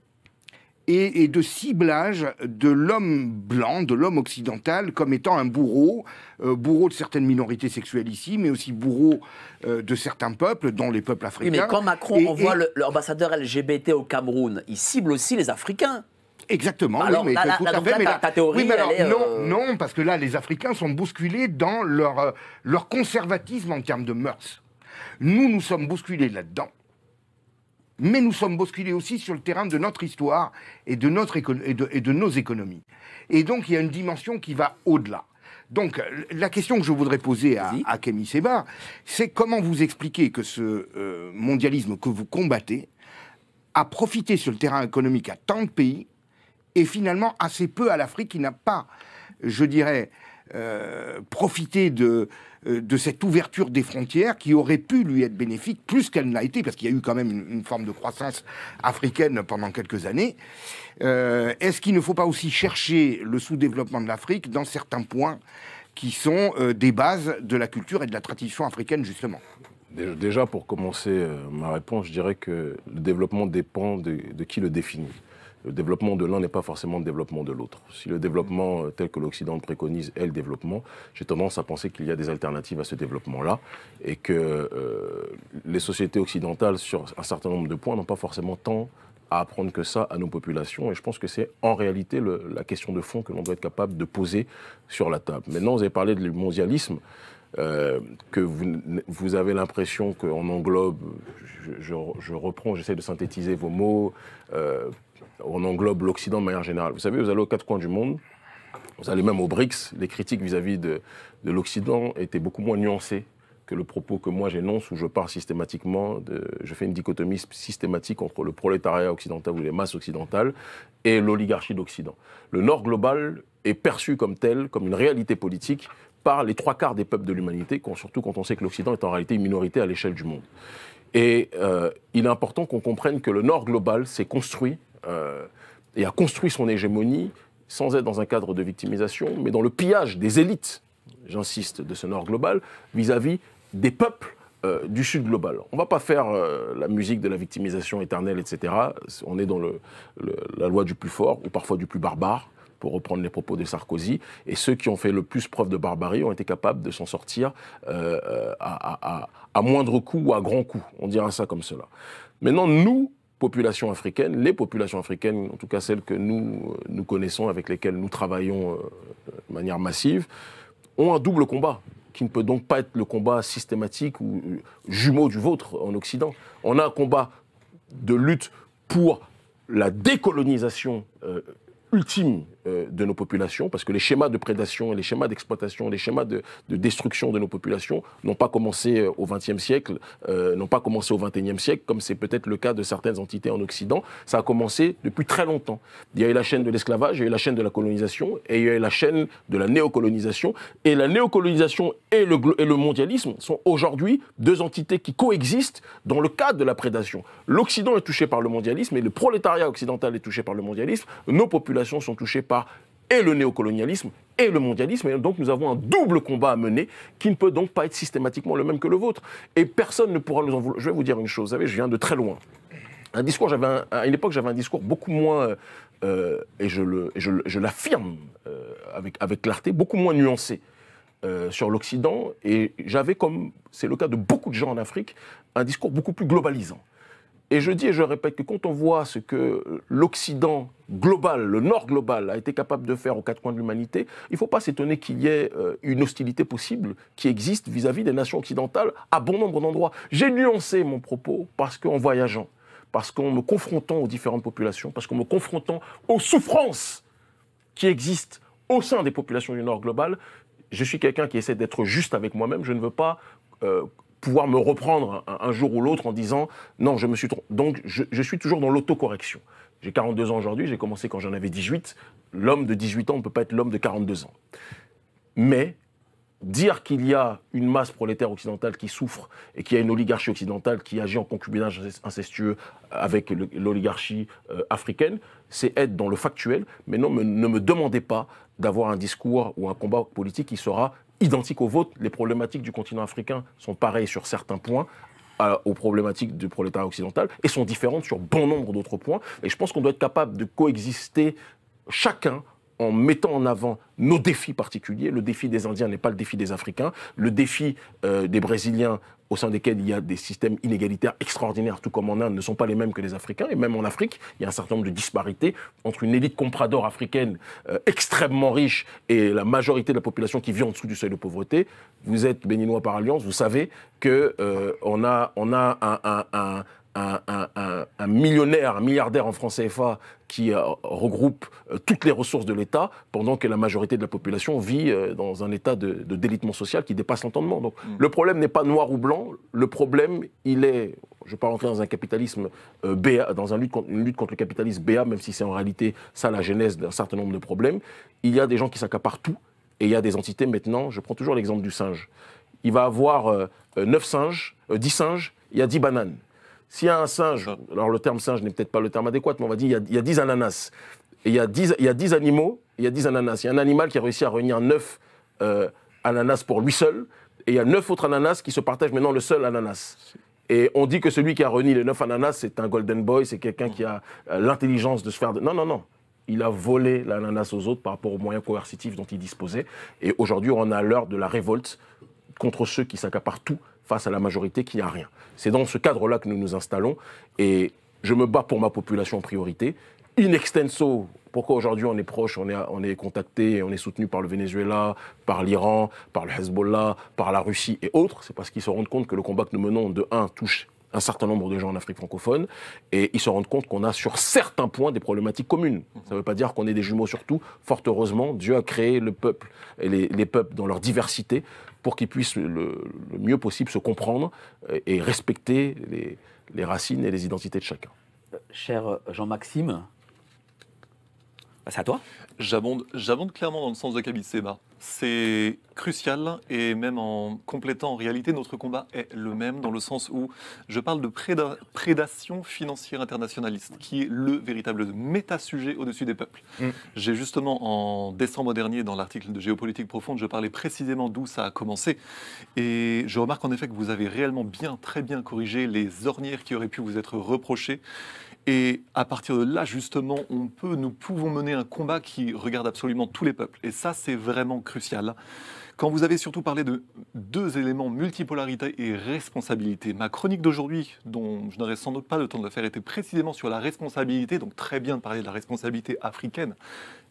et de ciblage de l'homme blanc, de l'homme occidental, comme étant un bourreau, bourreau de certaines minorités sexuelles ici, mais aussi bourreau de certains peuples, dont les peuples africains. Oui, mais quand Macron envoie l'ambassadeur LGBT au Cameroun, il cible aussi les Africains. Exactement, alors, oui, mais là, tout à donc fait. là, ta théorie, oui, mais alors, elle est, non, parce que là, les Africains sont bousculés dans leur conservatisme en termes de mœurs. Nous sommes bousculés là-dedans. Mais nous sommes bousculés aussi sur le terrain de notre histoire et de nos économies. Et donc, il y a une dimension qui va au-delà. Donc, la question que je voudrais poser à Kémy Séba, c'est comment vous expliquez que ce mondialisme que vous combattez a profité sur le terrain économique à tant de pays et finalement assez peu à l'Afrique qui n'a pas, je dirais, profité de cette ouverture des frontières qui aurait pu lui être bénéfique plus qu'elle n'a été, parce qu'il y a eu quand même une forme de croissance africaine pendant quelques années. Est-ce qu'il ne faut pas aussi chercher le sous-développement de l'Afrique dans certains points qui sont des bases de la culture et de la tradition africaine, justement? Déjà, pour commencer ma réponse, je dirais que le développement dépend de qui le définit. Le développement de l'un n'est pas forcément le développement de l'autre. Si le développement tel que l'Occident le préconise est le développement, j'ai tendance à penser qu'il y a des alternatives à ce développement-là et que les sociétés occidentales, sur un certain nombre de points, n'ont pas forcément tant à apprendre que ça à nos populations. Et je pense que c'est en réalité la question de fond que l'on doit être capable de poser sur la table. Maintenant, vous avez parlé du mondialisme. Que vous avez l'impression qu'on englobe, je reprends, j'essaie de synthétiser vos mots, on englobe l'Occident de manière générale. Vous savez, vous allez aux quatre coins du monde, vous allez même aux BRICS, les critiques vis-à-vis de l'Occident étaient beaucoup moins nuancées que le propos que moi j'énonce, où je pars systématiquement, je fais une dichotomie systématique entre le prolétariat occidental ou les masses occidentales et l'oligarchie d'Occident. Le Nord global est perçu comme tel, comme une réalité politique, par les trois quarts des peuples de l'humanité, surtout quand on sait que l'Occident est en réalité une minorité à l'échelle du monde. Et il est important qu'on comprenne que le Nord global s'est construit et a construit son hégémonie sans être dans un cadre de victimisation, mais dans le pillage des élites, j'insiste, de ce Nord global, vis-à-vis des peuples du Sud global. On ne va pas faire la musique de la victimisation éternelle, etc. On est dans la loi du plus fort, ou parfois du plus barbare, pour reprendre les propos de Sarkozy, et ceux qui ont fait le plus preuve de barbarie ont été capables de s'en sortir à moindre coût ou à grand coût, on dira ça comme cela. Maintenant, nous, populations africaines, les populations africaines, en tout cas celles que nous connaissons, avec lesquelles nous travaillons de manière massive, ont un double combat, qui ne peut donc pas être le combat systématique ou jumeau du vôtre en Occident. On a un combat de lutte pour la décolonisation ultime de nos populations, parce que les schémas de prédation, les schémas d'exploitation, les schémas de destruction de nos populations n'ont pas commencé au XXe siècle, n'ont pas commencé au XXIe siècle, comme c'est peut-être le cas de certaines entités en Occident. Ça a commencé depuis très longtemps. Il y a eu la chaîne de l'esclavage, il y a eu la chaîne de la colonisation, et il y a eu la chaîne de la néocolonisation. Et la néocolonisation et le mondialisme sont aujourd'hui deux entités qui coexistent dans le cadre de la prédation. L'Occident est touché par le mondialisme, et le prolétariat occidental est touché par le mondialisme. Nos populations sont touchées par et le néocolonialisme et le mondialisme. Et donc nous avons un double combat à mener qui ne peut donc pas être systématiquement le même que le vôtre. Et personne ne pourra nous en vouloir. Je vais vous dire une chose, vous savez, je viens de très loin. À une époque, j'avais un discours beaucoup moins, et je l'affirme avec clarté, beaucoup moins nuancé sur l'Occident. Et j'avais, comme c'est le cas de beaucoup de gens en Afrique, un discours beaucoup plus globalisant. Et je dis et je répète que quand on voit ce que l'Occident global, le Nord global, a été capable de faire aux quatre coins de l'humanité, il ne faut pas s'étonner qu'il y ait une hostilité possible qui existe vis-à-vis des nations occidentales à bon nombre d'endroits. J'ai nuancé mon propos parce qu'en voyageant, parce qu'en me confrontant aux différentes populations, parce qu'en me confrontant aux souffrances qui existent au sein des populations du Nord global, je suis quelqu'un qui essaie d'être juste avec moi-même. Je ne veux pas pouvoir me reprendre un jour ou l'autre en disant « non, je me suis trompé ». Donc, je suis toujours dans l'autocorrection. J'ai 42 ans aujourd'hui, j'ai commencé quand j'en avais 18. L'homme de 18 ans ne peut pas être l'homme de 42 ans. Mais dire qu'il y a une masse prolétaire occidentale qui souffre et qu'il y a une oligarchie occidentale qui agit en concubinage incestueux avec l'oligarchie africaine, c'est être dans le factuel. Mais non, ne me demandez pas d'avoir un discours ou un combat politique qui sera identique au vôtre. Les problématiques du continent africain sont pareilles sur certains points aux problématiques du prolétariat occidental et sont différentes sur bon nombre d'autres points. Et je pense qu'on doit être capable de coexister chacun en mettant en avant nos défis particuliers. Le défi des Indiens n'est pas le défi des Africains. Le défi des Brésiliens, au sein desquels il y a des systèmes inégalitaires extraordinaires, tout comme en Inde, ne sont pas les mêmes que les Africains. Et même en Afrique, il y a un certain nombre de disparités entre une élite comprador africaine extrêmement riche et la majorité de la population qui vit en dessous du seuil de pauvreté. Vous êtes béninois par alliance, vous savez qu'on a un millionnaire, un milliardaire en francs CFA qui regroupe toutes les ressources de l'État, pendant que la majorité de la population vit dans un état de délitement social qui dépasse l'entendement. Donc le problème n'est pas noir ou blanc, le problème, il est, je ne vais pas rentrer dans un capitalisme BA, dans une lutte contre le capitalisme BA, même si c'est en réalité ça la genèse d'un certain nombre de problèmes. Il y a des gens qui s'accaparent tout, et il y a des entités maintenant, je prends toujours l'exemple du singe. Il va avoir 9 singes, 10 singes, il y a 10 bananes. S'il y a un singe, alors le terme singe n'est peut-être pas le terme adéquat, mais on va dire il y a 10 ananas. Et il y a 10 animaux, il y a 10 ananas. Il y a un animal qui a réussi à réunir 9 ananas pour lui seul, et il y a 9 autres ananas qui se partagent maintenant le seul ananas. Et on dit que celui qui a réuni les 9 ananas, c'est un golden boy, c'est quelqu'un qui a l'intelligence de se faire... Non, non, non. Il a volé l'ananas aux autres par rapport aux moyens coercitifs dont il disposait. Et aujourd'hui, on est à l'heure de la révolte contre ceux qui s'accaparent tout face à la majorité qui n'a rien. C'est dans ce cadre-là que nous nous installons et je me bats pour ma population en priorité. In extenso, pourquoi aujourd'hui on est proche, on est contacté, on est soutenu par le Venezuela, par l'Iran, par le Hezbollah, par la Russie et autres, c'est parce qu'ils se rendent compte que le combat que nous menons, de un, touche un certain nombre de gens en Afrique francophone, et ils se rendent compte qu'on a sur certains points des problématiques communes. Ça ne veut pas dire qu'on est des jumeaux sur tout. Fort heureusement, Dieu a créé le peuple et les peuples dans leur diversité pour qu'ils puissent le mieux possible se comprendre et respecter les racines et les identités de chacun. Cher Jean-Maxime, c'est à toi. J'abonde clairement dans le sens de Kaby Seba. C'est crucial et même en complétant, en réalité, notre combat est le même dans le sens où je parle de prédation financière internationaliste, qui est le véritable méta-sujet au-dessus des peuples. J'ai justement, en décembre dernier, dans l'article de Géopolitique profonde, je parlais précisément d'où ça a commencé. Et je remarque en effet que vous avez réellement très bien corrigé les ornières qui auraient pu vous être reprochées. Et à partir de là, justement, nous pouvons mener un combat qui regarde absolument tous les peuples. Et ça, c'est vraiment crucial. Quand vous avez surtout parlé de 2 éléments, multipolarité et responsabilité, ma chronique d'aujourd'hui, dont je n'aurai sans doute pas le temps de le faire, était précisément sur la responsabilité, donc très bien de parler de la responsabilité africaine.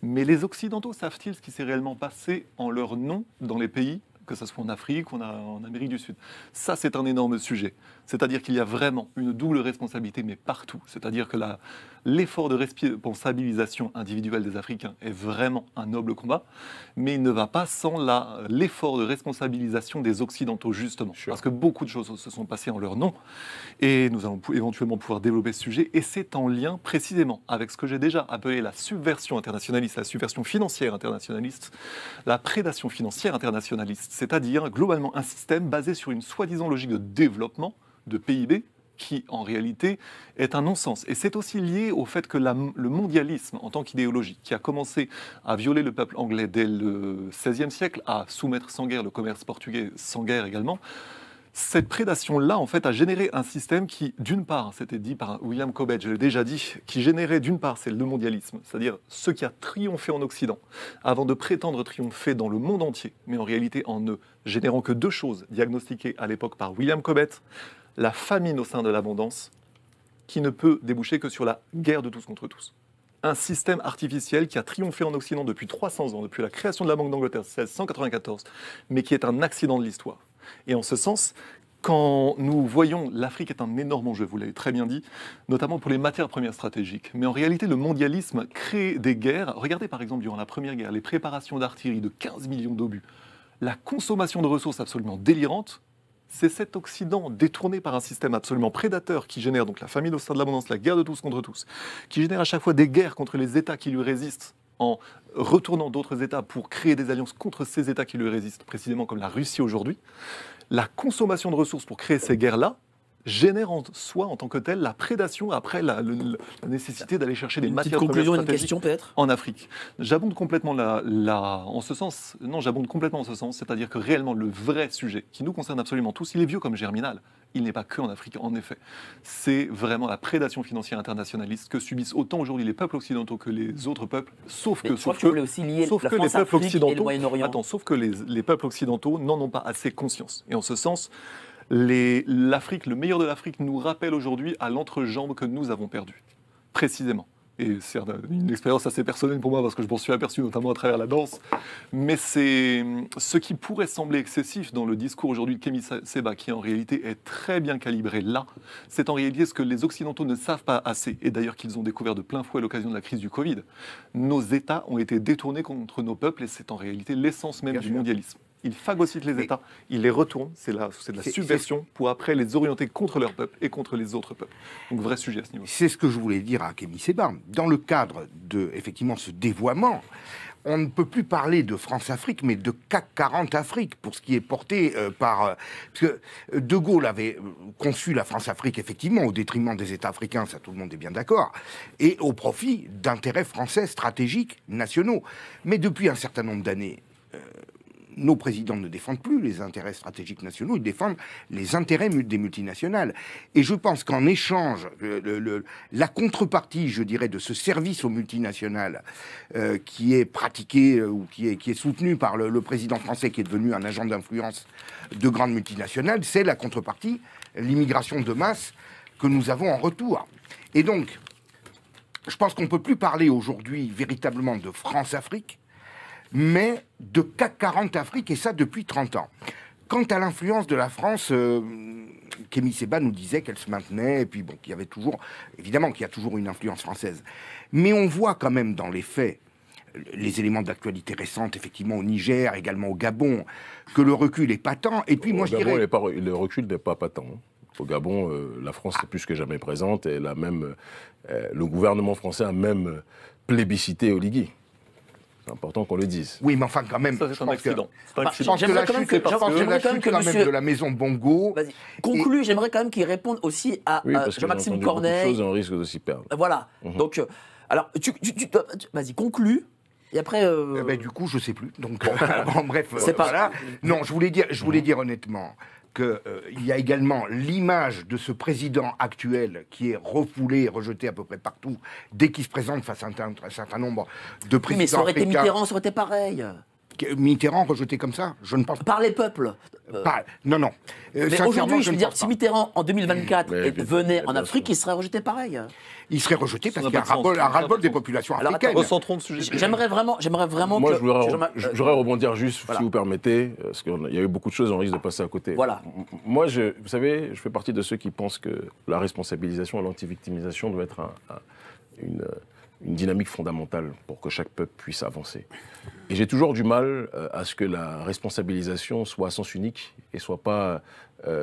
Mais les Occidentaux savent-ils ce qui s'est réellement passé en leur nom dans les pays, que ce soit en Afrique ou en Amérique du Sud? Ça, c'est un énorme sujet. C'est-à-dire qu'il y a vraiment une double responsabilité, mais partout. C'est-à-dire que l'effort de responsabilisation individuelle des Africains est vraiment un noble combat, mais il ne va pas sans l'effort de responsabilisation des Occidentaux, justement. Sure. Parce que beaucoup de choses se sont passées en leur nom, et nous allons éventuellement pouvoir développer ce sujet, et c'est en lien précisément avec ce que j'ai déjà appelé la subversion internationaliste, la subversion financière internationaliste, la prédation financière internationaliste, c'est-à-dire globalement un système basé sur une soi-disant logique de développement, de PIB, qui en réalité est un non-sens. Et c'est aussi lié au fait que le mondialisme en tant qu'idéologie, qui a commencé à violer le peuple anglais dès le XVIe siècle, à soumettre sans guerre le commerce portugais sans guerre également, cette prédation-là, en fait, a généré un système qui, d'une part, c'était dit par William Cobbett, je l'ai déjà dit, qui générait, d'une part, c'est le mondialisme, c'est-à-dire ce qui a triomphé en Occident, avant de prétendre triompher dans le monde entier, mais en réalité en ne générant que 2 choses, diagnostiquées à l'époque par William Cobbett: la famine au sein de l'abondance, qui ne peut déboucher que sur la guerre de tous contre tous. Un système artificiel qui a triomphé en Occident depuis 300 ans, depuis la création de la Banque d'Angleterre, 1694, mais qui est un accident de l'histoire. Et en ce sens, Quand nous voyons, l'Afrique est un énorme enjeu, vous l'avez très bien dit, notamment pour les matières premières stratégiques. Mais en réalité, le mondialisme crée des guerres. Regardez par exemple, durant la Première Guerre, les préparations d'artillerie de 15 millions d'obus, la consommation de ressources absolument délirante. C'est cet Occident détourné par un système absolument prédateur qui génère donc la famine au sein de l'abondance, la guerre de tous contre tous, qui génère à chaque fois des guerres contre les États qui lui résistent, en retournant d'autres États pour créer des alliances contre ces États qui lui résistent, précisément comme la Russie aujourd'hui. La consommation de ressources pour créer ces guerres-là génère en soi, en tant que telle, la prédation après la nécessité d'aller chercher des Une petite matières premières conclusion, une stratégiques question peut-être. en Afrique. J'abonde complètement en ce sens. Non, j'abonde complètement en ce sens. C'est-à-dire que réellement, le vrai sujet qui nous concerne absolument tous, il est vieux comme Germinal. Il n'est pas que en Afrique, en effet. C'est vraiment la prédation financière internationaliste que subissent autant aujourd'hui les peuples occidentaux que les autres peuples, sauf Mais que, je crois que tu voulais aussi lier sauf la que les France, peuples Afrique et le occidentaux, Moyen-Orient. attends, sauf que les peuples occidentaux n'en ont pas assez conscience. Et en ce sens, l'Afrique, le meilleur de l'Afrique, nous rappelle aujourd'hui à l'entrejambe que nous avons perdu, précisément. Et c'est une expérience assez personnelle pour moi parce que je m'en suis aperçu notamment à travers la danse. Mais c'est ce qui pourrait sembler excessif dans le discours aujourd'hui de Kémy Séba, qui en réalité est très bien calibré là, c'est en réalité ce que les Occidentaux ne savent pas assez, et d'ailleurs qu'ils ont découvert de plein fouet à l'occasion de la crise du Covid. Nos États ont été détournés contre nos peuples et c'est en réalité l'essence même du mondialisme. Ils phagocytent les États, ils les retournent, c'est de la subversion pour après les orienter contre leur peuple et contre les autres peuples. Donc vrai sujet à ce niveau. C'est ce que je voulais dire à Kémy Séba. Dans le cadre de, effectivement, ce dévoiement, on ne peut plus parler de France-Afrique, mais de CAC 40 Afrique, pour ce qui est porté par... parce que De Gaulle avait conçu la France-Afrique, effectivement, au détriment des États africains, ça tout le monde est bien d'accord, et au profit d'intérêts français stratégiques, nationaux. Mais depuis un certain nombre d'années... nos présidents ne défendent plus les intérêts stratégiques nationaux, ils défendent les intérêts des multinationales. Et je pense qu'en échange, la contrepartie, je dirais, de ce service aux multinationales qui est pratiqué ou qui est soutenu par le président français qui est devenu un agent d'influence de grandes multinationales, c'est la contrepartie, l'immigration de masse que nous avons en retour. Et donc, je pense qu'on ne peut plus parler aujourd'hui véritablement de France-Afrique, mais de CAC 40 Afrique, et ça depuis 30 ans. Quant à l'influence de la France, Kémy Séba nous disait qu'elle se maintenait, et puis bon, qu'il y avait toujours, évidemment qu'il y a toujours une influence française. Mais on voit quand même dans les faits, les éléments d'actualité récente, effectivement au Niger, également au Gabon, que le recul est patent, et puis moi je dirais... Le recul n'est pas patent. Au Gabon, la France est plus que jamais présente, et le gouvernement français a même plébiscité Oligui. C'est important qu'on le dise. Oui, mais enfin, quand même, ça, c'est un accident. Je pense que la chute quand même de la maison Bongo... Vas-y, conclu, j'aimerais quand même qu'il réponde aussi à Jean-Maxime Corneille. Choses, on risque de s'y perdre. Voilà, donc, alors, vas-y, conclu, et après... du coup, je sais plus, donc, bref, c'est pas... voilà. Non, je voulais dire honnêtement qu'il y a également l'image de ce président actuel qui est refoulé et rejeté à peu près partout dès qu'il se présente face à un certain nombre de présidents africains. Mais ça aurait été Mitterrand, ça aurait été pareil. Mitterrand rejeté comme ça, je ne pense pas. Par les peuples. Non. Mais aujourd'hui, je veux dire, si Mitterrand, en 2024, venait en Afrique, il serait rejeté pareil. Il serait rejeté parce qu'il y a un ras-le-bol des populations africaines. Recentrons le sujet. J'aimerais vraiment Moi, je voudrais rebondir juste, si vous permettez, parce qu'il y a eu beaucoup de choses, on risque de passer à côté. Voilà. Moi, vous savez, je fais partie de ceux qui pensent que la responsabilisation et l'antivictimisation doit être une dynamique fondamentale pour que chaque peuple puisse avancer. Et j'ai toujours du mal à ce que la responsabilisation soit à sens unique et soit pas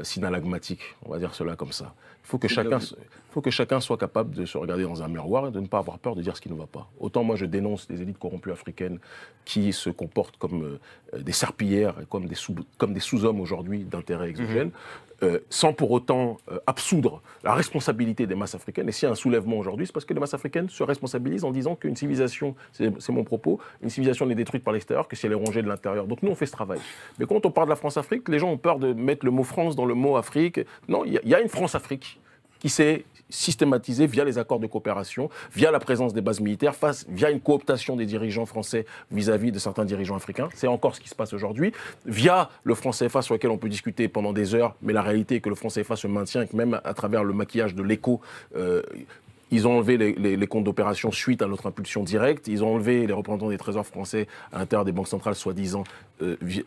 synalagmatique, on va dire cela comme ça. Il faut que chacun soit capable de se regarder dans un miroir et de ne pas avoir peur de dire ce qui ne va pas. Autant moi je dénonce des élites corrompues africaines qui se comportent comme des serpillères, comme des sous-hommes aujourd'hui d'intérêts exogènes, sans pour autant absoudre la responsabilité des masses africaines. Et s'il y a un soulèvement aujourd'hui, c'est parce que les masses africaines se responsabilisent en disant qu'une civilisation, c'est mon propos, une civilisation n'est détruite par l'extérieur que si elle est rongée de l'intérieur. Donc nous, on fait ce travail. Mais quand on parle de la France-Afrique, les gens ont peur de mettre le mot France dans le mot Afrique. Non, il y a une France-Afrique qui s'est systématisée via les accords de coopération, via la présence des bases militaires, via une cooptation des dirigeants français vis-à-vis de certains dirigeants africains. C'est encore ce qui se passe aujourd'hui. Via le franc CFA sur lequel on peut discuter pendant des heures, mais la réalité est que le franc CFA se maintient, même à travers le maquillage de l'écho. Ils ont enlevé les comptes d'opération suite à notre impulsion directe. Ils ont enlevé les représentants des trésors français à l'intérieur des banques centrales, soi-disant,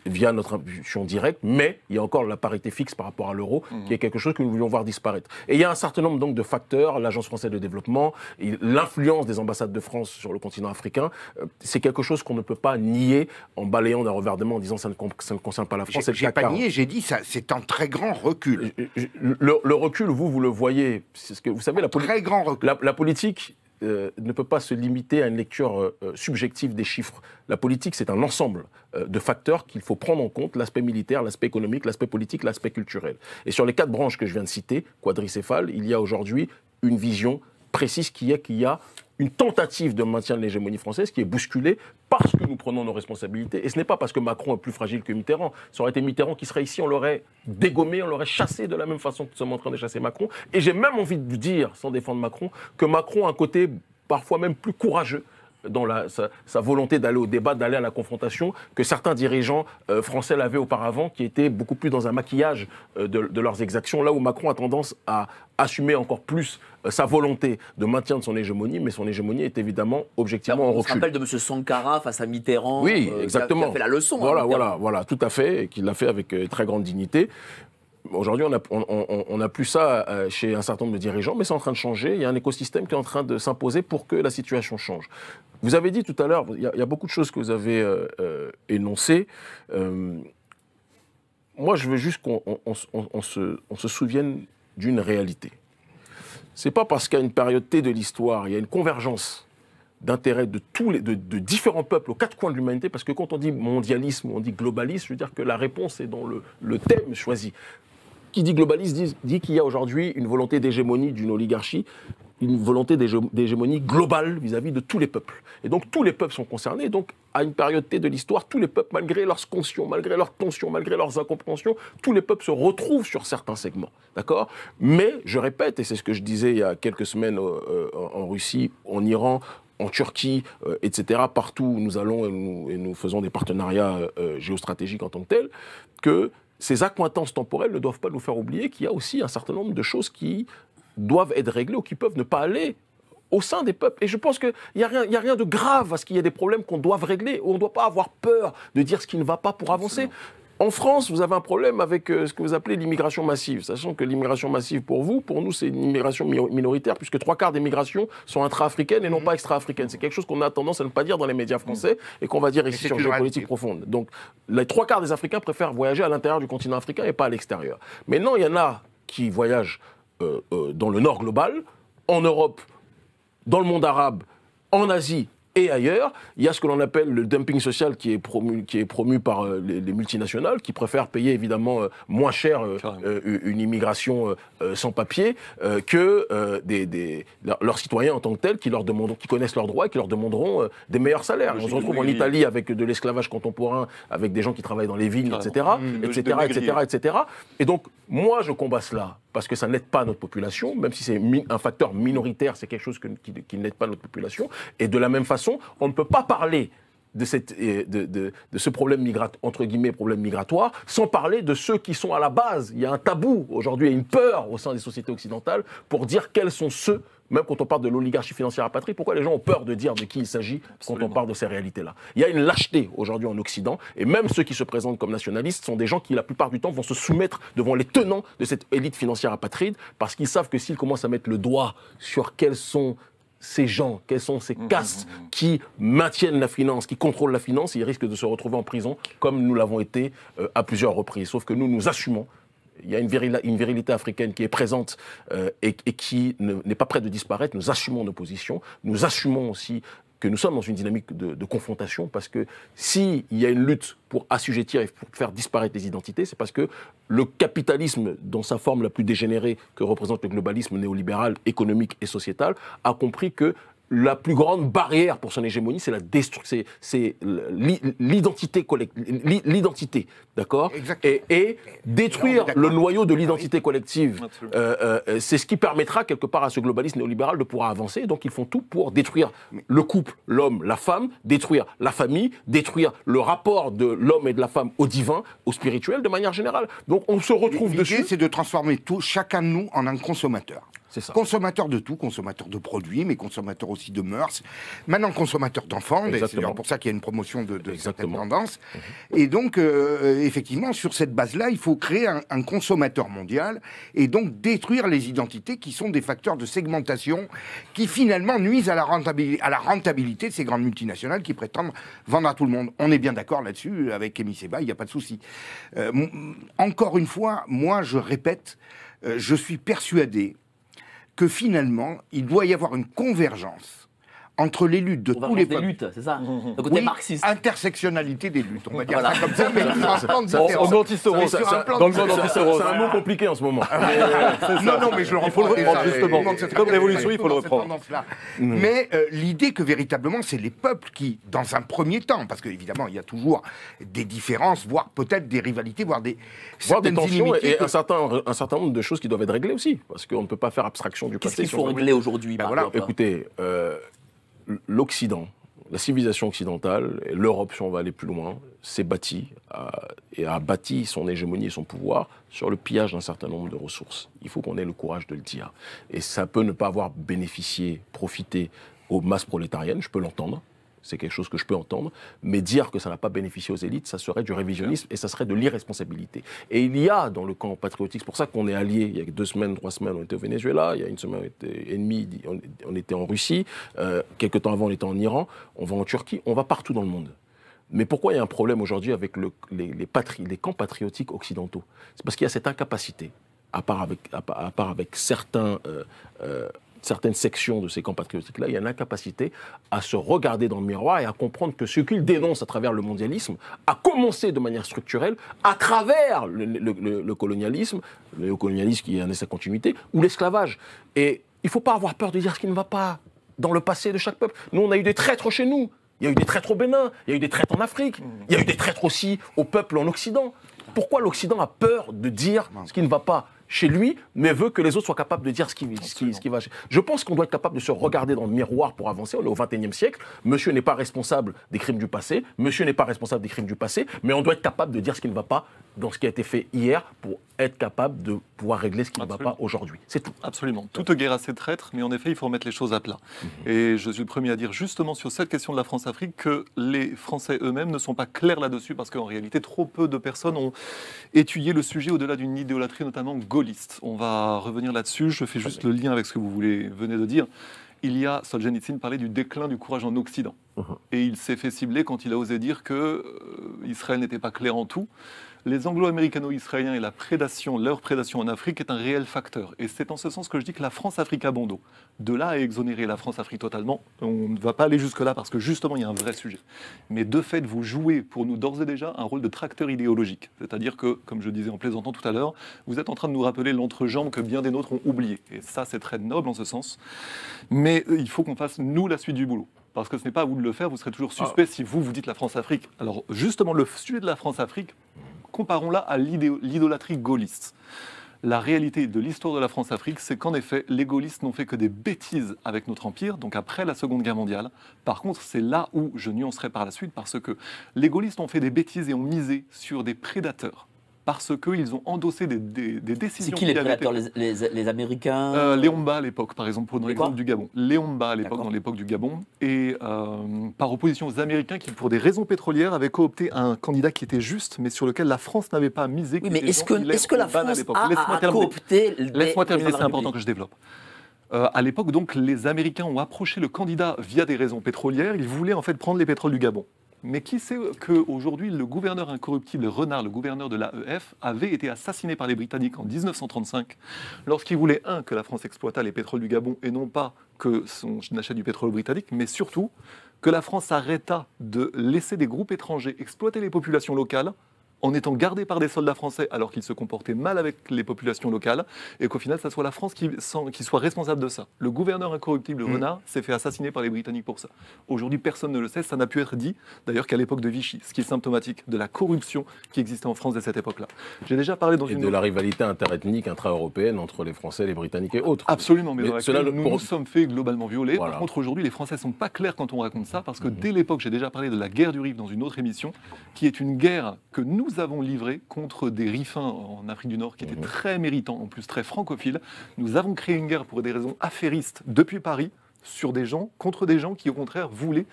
via notre impulsion directe. Mais il y a encore la parité fixe par rapport à l'euro, qui est quelque chose que nous voulions voir disparaître. Et il y a un certain nombre donc de facteurs, l'Agence française de développement, l'influence des ambassades de France sur le continent africain. C'est quelque chose qu'on ne peut pas nier en balayant d'un revers de main en disant ça ne concerne pas la France. J'ai pas nié, j'ai dit ça, c'est un très grand recul. Le recul, vous le voyez. C'est ce que vous savez, très grand recul. La politique ne peut pas se limiter à une lecture subjective des chiffres. La politique, c'est un ensemble de facteurs qu'il faut prendre en compte, l'aspect militaire, l'aspect économique, l'aspect politique, l'aspect culturel. Et sur les 4 branches que je viens de citer, quadricéphales, il y a aujourd'hui une vision précise qui est qu'il y a une tentative de maintien de l'hégémonie française qui est bousculée parce que nous prenons nos responsabilités. Et ce n'est pas parce que Macron est plus fragile que Mitterrand. Ça aurait été Mitterrand qui serait ici, on l'aurait dégommé, on l'aurait chassé de la même façon que nous sommes en train de chasser Macron. Et j'ai même envie de dire, sans défendre Macron, que Macron a un côté parfois même plus courageux dans sa volonté d'aller au débat, d'aller à la confrontation, que certains dirigeants français l'avaient auparavant, qui étaient beaucoup plus dans un maquillage de leurs exactions, là où Macron a tendance à assumer encore plus sa volonté de maintien de son hégémonie, mais son hégémonie est évidemment objectivement en recul. On se rappelle de M. Sankara face à Mitterrand, oui, exactement. qui a fait la leçon. Voilà, tout à fait, et qui l'a fait avec très grande dignité. Aujourd'hui, on n'a plus ça chez un certain nombre de dirigeants, mais c'est en train de changer. Il y a un écosystème qui est en train de s'imposer pour que la situation change. Vous avez dit tout à l'heure, il y a beaucoup de choses que vous avez énoncées. Moi, je veux juste qu'on se souvienne d'une réalité. C'est pas parce qu'à une période T de l'histoire, il y a une convergence d'intérêts de différents peuples aux 4 coins de l'humanité, parce que quand on dit mondialisme ou on dit globalisme, je veux dire que la réponse est dans le thème choisi. Qui dit globalisme dit qu'il y a aujourd'hui une volonté d'hégémonie d'une oligarchie, une volonté d'hégémonie globale vis-à-vis de tous les peuples. Et donc tous les peuples sont concernés. Donc à une période T de l'histoire, tous les peuples, malgré leurs consciences, malgré leurs tensions, malgré leurs incompréhensions, tous les peuples se retrouvent sur certains segments. D'accord ? Mais, je répète, et c'est ce que je disais il y a quelques semaines en Russie, en Iran, en Turquie, etc., partout où nous allons et nous faisons des partenariats géostratégiques en tant que tels, que ces accointances temporelles ne doivent pas nous faire oublier qu'il y a aussi un certain nombre de choses qui doivent être réglées ou qui peuvent ne pas aller au sein des peuples. Et je pense qu'il n'y a rien de grave à ce qu'il y ait des problèmes qu'on doit régler. On ne doit pas avoir peur de dire ce qui ne va pas pour avancer. Absolument. En France, vous avez un problème avec ce que vous appelez l'immigration massive. Sachant que l'immigration massive, pour nous, c'est une immigration minoritaire, puisque 3/4 des migrations sont intra-africaines et non pas extra-africaines. C'est quelque chose qu'on a tendance à ne pas dire dans les médias français et qu'on va dire ici sur Géopolitique Profonde. Donc, les 3/4 des Africains préfèrent voyager à l'intérieur du continent africain et pas à l'extérieur. Maintenant, il y en a qui voyagent dans le nord global, en Europe, dans le monde arabe, en Asie et ailleurs. Il y a ce que l'on appelle le dumping social qui est promu par les multinationales, qui préfèrent payer évidemment moins cher une immigration sans papier que leurs citoyens en tant que tels qui connaissent leurs droits et qui leur demanderont des meilleurs salaires. On se retrouve en Italie avec de l'esclavage contemporain, avec des gens qui travaillent dans les vignes, etc. Et donc, moi, je combats cela parce que ça n'aide pas notre population, même si c'est un facteur minoritaire, c'est quelque chose qui n'aide pas notre population. Et de la même façon, on ne peut pas parler de ce problème problème migratoire, sans parler de ceux qui sont à la base. Il y a un tabou aujourd'hui et une peur au sein des sociétés occidentales pour dire quels sont ceux, même quand on parle de l'oligarchie financière apatride, pourquoi les gens ont peur de dire de qui il s'agit quand on parle de ces réalités-là. Il y a une lâcheté aujourd'hui en Occident, et même ceux qui se présentent comme nationalistes sont des gens qui, la plupart du temps, vont se soumettre devant les tenants de cette élite financière apatride, parce qu'ils savent que s'ils commencent à mettre le doigt sur quels sont ces gens, quelles sont ces castes qui maintiennent la finance, qui contrôlent la finance, ils risquent de se retrouver en prison, comme nous l'avons été à plusieurs reprises. Sauf que nous assumons. Il y a une virilité africaine qui est présente et qui n'est pas prête de disparaître. Nous assumons nos positions. Nous assumons aussi que nous sommes dans une dynamique de confrontation, parce que s'il y a une lutte pour assujettir et pour faire disparaître les identités, c'est parce que le capitalisme, dans sa forme la plus dégénérée que représente le globalisme néolibéral, économique et sociétal, a compris que la plus grande barrière pour son hégémonie, c'est l'identité collective, l'identité, d'accord ? Et détruire le noyau de l'identité collective, c'est ce qui permettra quelque part à ce globalisme néolibéral de pouvoir avancer. Donc ils font tout pour détruire le couple, l'homme, la femme, détruire la famille, détruire le rapport de l'homme et de la femme au divin, au spirituel, de manière générale. Donc on se retrouve dessus. L'idée, c'est de transformer chacun de nous en un consommateur. C'est ça. Consommateur de tout, consommateur de produits, mais consommateur aussi de mœurs. Maintenant, consommateur d'enfants, et c'est d'ailleurs pour ça qu'il y a une promotion de certaines tendances. Et donc, effectivement, sur cette base-là, il faut créer un consommateur mondial et donc détruire les identités qui sont des facteurs de segmentation qui finalement nuisent à la rentabilité de ces grandes multinationales qui prétendent vendre à tout le monde. On est bien d'accord là-dessus, avec Emi Seba, il n'y a pas de souci. Encore une fois, moi, je répète, je suis persuadé que finalement, il doit y avoir une convergence entre les luttes de tous les peuples. luttes, c'est ça. Le côté marxiste. Intersectionnalité des luttes, on va dire Voilà. ça comme ça, mais sur un plan différent. Dans le monde anti-Soros. C'est un mot compliqué en ce moment. Non, mais je le reprends. Il faut le reprendre, justement. Comme révolution, il faut le reprendre. Mais l'idée que véritablement, c'est les peuples qui, dans un premier temps, parce qu'évidemment, il y a toujours des différences, voire peut-être des rivalités, voire des tensions inimitiés. et un certain nombre de choses qui doivent être réglées aussi, parce qu'on ne peut pas faire abstraction du Qu'est-ce passé. qu'il faut régler aujourd'hui par Voilà, exemple écoutez, l'Occident, la civilisation occidentale, et l'Europe, si on va aller plus loin, s'est bâtie et a bâti son hégémonie et son pouvoir sur le pillage d'un certain nombre de ressources. Il faut qu'on ait le courage de le dire. Et ça peut ne pas avoir bénéficié, profité aux masses prolétariennes, je peux l'entendre. C'est quelque chose que je peux entendre, mais dire que ça n'a pas bénéficié aux élites, ça serait du révisionnisme et ça serait de l'irresponsabilité. Et il y a dans le camp patriotique, c'est pour ça qu'on est alliés, il y a 2 semaines, 3 semaines, on était au Venezuela, il y a 1 semaine, on était ennemis, on était en Russie, quelques temps avant, on était en Iran, on va en Turquie, on va partout dans le monde. Mais pourquoi il y a un problème aujourd'hui avec les camps patriotiques occidentaux? C'est parce qu'il y a cette incapacité, à part avec certaines sections de ces camps patriotiques-là, il y a une incapacité à se regarder dans le miroir et à comprendre que ce qu'ils dénoncent à travers le mondialisme a commencé de manière structurelle à travers le colonialisme, le néocolonialisme qui en est sa continuité, ou l'esclavage. Et il ne faut pas avoir peur de dire ce qui ne va pas dans le passé de chaque peuple. Nous, on a eu des traîtres chez nous. Il y a eu des traîtres au Bénin, il y a eu des traîtres en Afrique, il y a eu des traîtres aussi au peuple en Occident. Pourquoi l'Occident a peur de dire ce qui ne va pas chez lui, mais veut que les autres soient capables de dire ce qui va. Je pense qu'on doit être capable de se regarder dans le miroir pour avancer. On est au XXIe siècle. Monsieur n'est pas responsable des crimes du passé. Monsieur n'est pas responsable des crimes du passé. Mais on doit être capable de dire ce qui ne va pas dans ce qui a été fait hier pour être capable de pouvoir régler ce qui ne va pas aujourd'hui. C'est tout. Absolument. Toute guerre a ses traîtres, mais en effet, il faut remettre les choses à plat. Et je suis le premier à dire justement sur cette question de la France-Afrique que les Français eux-mêmes ne sont pas clairs là-dessus parce qu'en réalité, trop peu de personnes ont étudié le sujet au-delà d'une idolâtrie notamment gaulliste. On va revenir là-dessus. Je fais juste le lien avec ce que vous venez de dire. Il y a, Solzhenitsyn parlait du déclin du courage en Occident. Et il s'est fait cibler quand il a osé dire que Israël n'était pas clair en tout. Les anglo-américano-israéliens et leur prédation en Afrique est un réel facteur. Et c'est en ce sens que je dis que la France-Afrique a bon dos. De là à exonérer la France-Afrique totalement, on ne va pas aller jusque-là parce que justement il y a un vrai sujet. Mais de fait, vous jouez pour nous d'ores et déjà un rôle de tracteur idéologique. C'est-à-dire que, comme je disais en plaisantant tout à l'heure, vous êtes en train de nous rappeler l'entrejambe que bien des nôtres ont oublié. Et ça, c'est très noble en ce sens. Mais il faut qu'on fasse, nous, la suite du boulot. Parce que ce n'est pas à vous de le faire, vous serez toujours suspect si vous dites la France-Afrique. Alors justement, le sujet de la France-Afrique, comparons-la à l'idolâtrie gaulliste. La réalité de l'histoire de la France-Afrique, c'est qu'en effet, les gaullistes n'ont fait que des bêtises avec notre empire, donc après la Seconde Guerre mondiale. Par contre, c'est là où je nuancerai par la suite, parce que les gaullistes ont fait des bêtises et ont misé sur des prédateurs. Parce qu'ils ont endossé des décisions... C'est qui les prédateurs, les Américains Les Homba à l'époque, par exemple, pour l'exemple du Gabon. Les Homba à l'époque, dans l'époque du Gabon. Et par opposition aux Américains qui, pour des raisons pétrolières, avaient coopté un candidat qui était juste, mais sur lequel la France n'avait pas misé. Oui, mais est-ce que la France a coopté... Laisse-moi terminer, c'est important que je développe. À l'époque, donc, les Américains ont approché le candidat via des raisons pétrolières. Ils voulaient en fait prendre les pétroles du Gabon. Mais qui sait qu'aujourd'hui, le gouverneur incorruptible Renard, le gouverneur de l'AEF, avait été assassiné par les Britanniques en 1935, lorsqu'il voulait, que la France exploitât les pétroles du Gabon, et non pas que son achat du pétrole britannique, mais surtout que la France arrêta de laisser des groupes étrangers exploiter les populations locales, en étant gardés par des soldats français alors qu'ils se comportaient mal avec les populations locales, et qu'au final, ça soit la France qui soit responsable de ça. Le gouverneur incorruptible Renard s'est fait assassiner par les Britanniques pour ça. Aujourd'hui, personne ne le sait, ça n'a pu être dit, d'ailleurs, qu'à l'époque de Vichy, ce qui est symptomatique de la corruption qui existait en France à cette époque-là. J'ai déjà parlé dans une... de la rivalité interethnique, intra-européenne entre les Français, les Britanniques et autres. Absolument, mais dans laquelle nous sommes fait globalement violer. Voilà. Par contre, aujourd'hui, les Français ne sont pas clairs quand on raconte ça, parce que dès l'époque, j'ai déjà parlé de la guerre du Rif dans une autre émission, qui est une guerre que nous nous avons livré contre des rifins en Afrique du Nord qui étaient très méritants, en plus très francophiles. Nous avons créé une guerre pour des raisons affairistes depuis Paris, sur des gens, contre des gens qui au contraire voulaient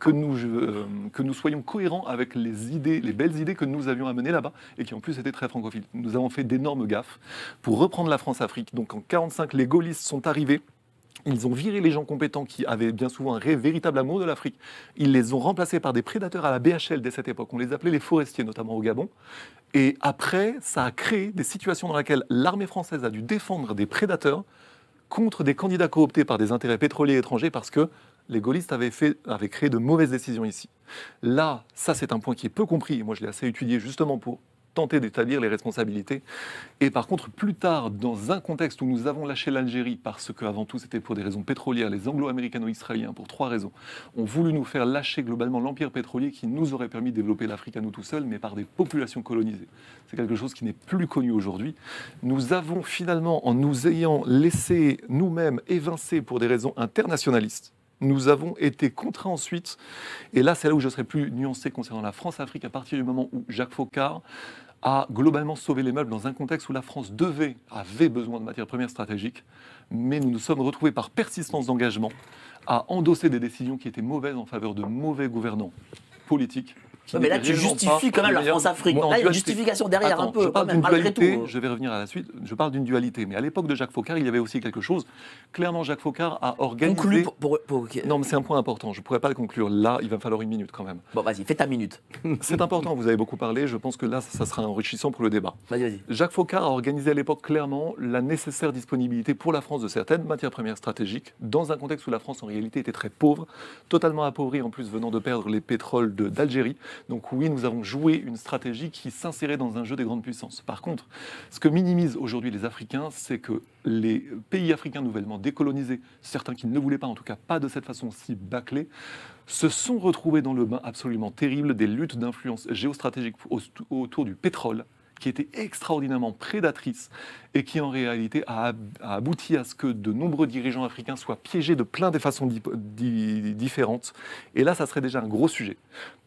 que nous soyons cohérents avec les idées, les belles idées que nous avions amenées là-bas et qui en plus étaient très francophiles. Nous avons fait d'énormes gaffes pour reprendre la France-Afrique. Donc en 1945, les gaullistes sont arrivés. Ils ont viré les gens compétents qui avaient bien souvent un véritable amour de l'Afrique. Ils les ont remplacés par des prédateurs à la BHL dès cette époque. On les appelait les forestiers, notamment au Gabon. Et après, ça a créé des situations dans lesquelles l'armée française a dû défendre des prédateurs contre des candidats cooptés par des intérêts pétroliers étrangers parce que les gaullistes avaient créé de mauvaises décisions ici. Là, ça c'est un point qui est peu compris. Moi, je l'ai assez étudié justement pour tenter d'établir les responsabilités. Et par contre, plus tard, dans un contexte où nous avons lâché l'Algérie, parce qu'avant tout, c'était pour des raisons pétrolières, les anglo-américano-israéliens, pour 3 raisons, ont voulu nous faire lâcher globalement l'empire pétrolier qui nous aurait permis de développer l'Afrique à nous tout seuls, mais par des populations colonisées. C'est quelque chose qui n'est plus connu aujourd'hui. Nous avons finalement, en nous ayant laissé nous-mêmes évincer pour des raisons internationalistes, nous avons été contraints ensuite, et là c'est là où je serai plus nuancé concernant la France-Afrique, à partir du moment où Jacques Foccart a globalement sauvé les meubles dans un contexte où la France avait besoin de matières premières stratégiques, mais nous nous sommes retrouvés par persistance d'engagement à endosser des décisions qui étaient mauvaises en faveur de mauvais gouvernants politiques. Ouais, mais là, tu justifies quand même la France-Afrique. Là, il y a une justification derrière. Attends, un peu. Je parle quand même, d'une malgré dualité, tout. je vais revenir à la suite. Je parle d'une dualité. Mais à l'époque de Jacques Foccart, il y avait aussi quelque chose. Clairement, Jacques Foccart a organisé. Conclu Non, mais c'est un point important. Je ne pourrais pas le conclure. Là, il va me falloir une minute quand même. Bon, vas-y, fais ta minute. C'est important. Vous avez beaucoup parlé. Je pense que là, ça sera enrichissant pour le débat. Vas-y. Jacques Foccart a organisé à l'époque clairement la nécessaire disponibilité pour la France de certaines matières premières stratégiques, dans un contexte où la France en réalité était très pauvre, totalement appauvrie en plus venant de perdre les pétroles d'Algérie. Donc oui, nous avons joué une stratégie qui s'insérait dans un jeu des grandes puissances. Par contre, ce que minimisent aujourd'hui les Africains, c'est que les pays africains nouvellement décolonisés, certains qui ne le voulaient pas, en tout cas pas de cette façon si bâclée, se sont retrouvés dans le bain absolument terrible des luttes d'influence géostratégique autour du pétrole, qui était extraordinairement prédatrice et qui en réalité a abouti à ce que de nombreux dirigeants africains soient piégés de plein de façons différentes. Et là, ça serait déjà un gros sujet.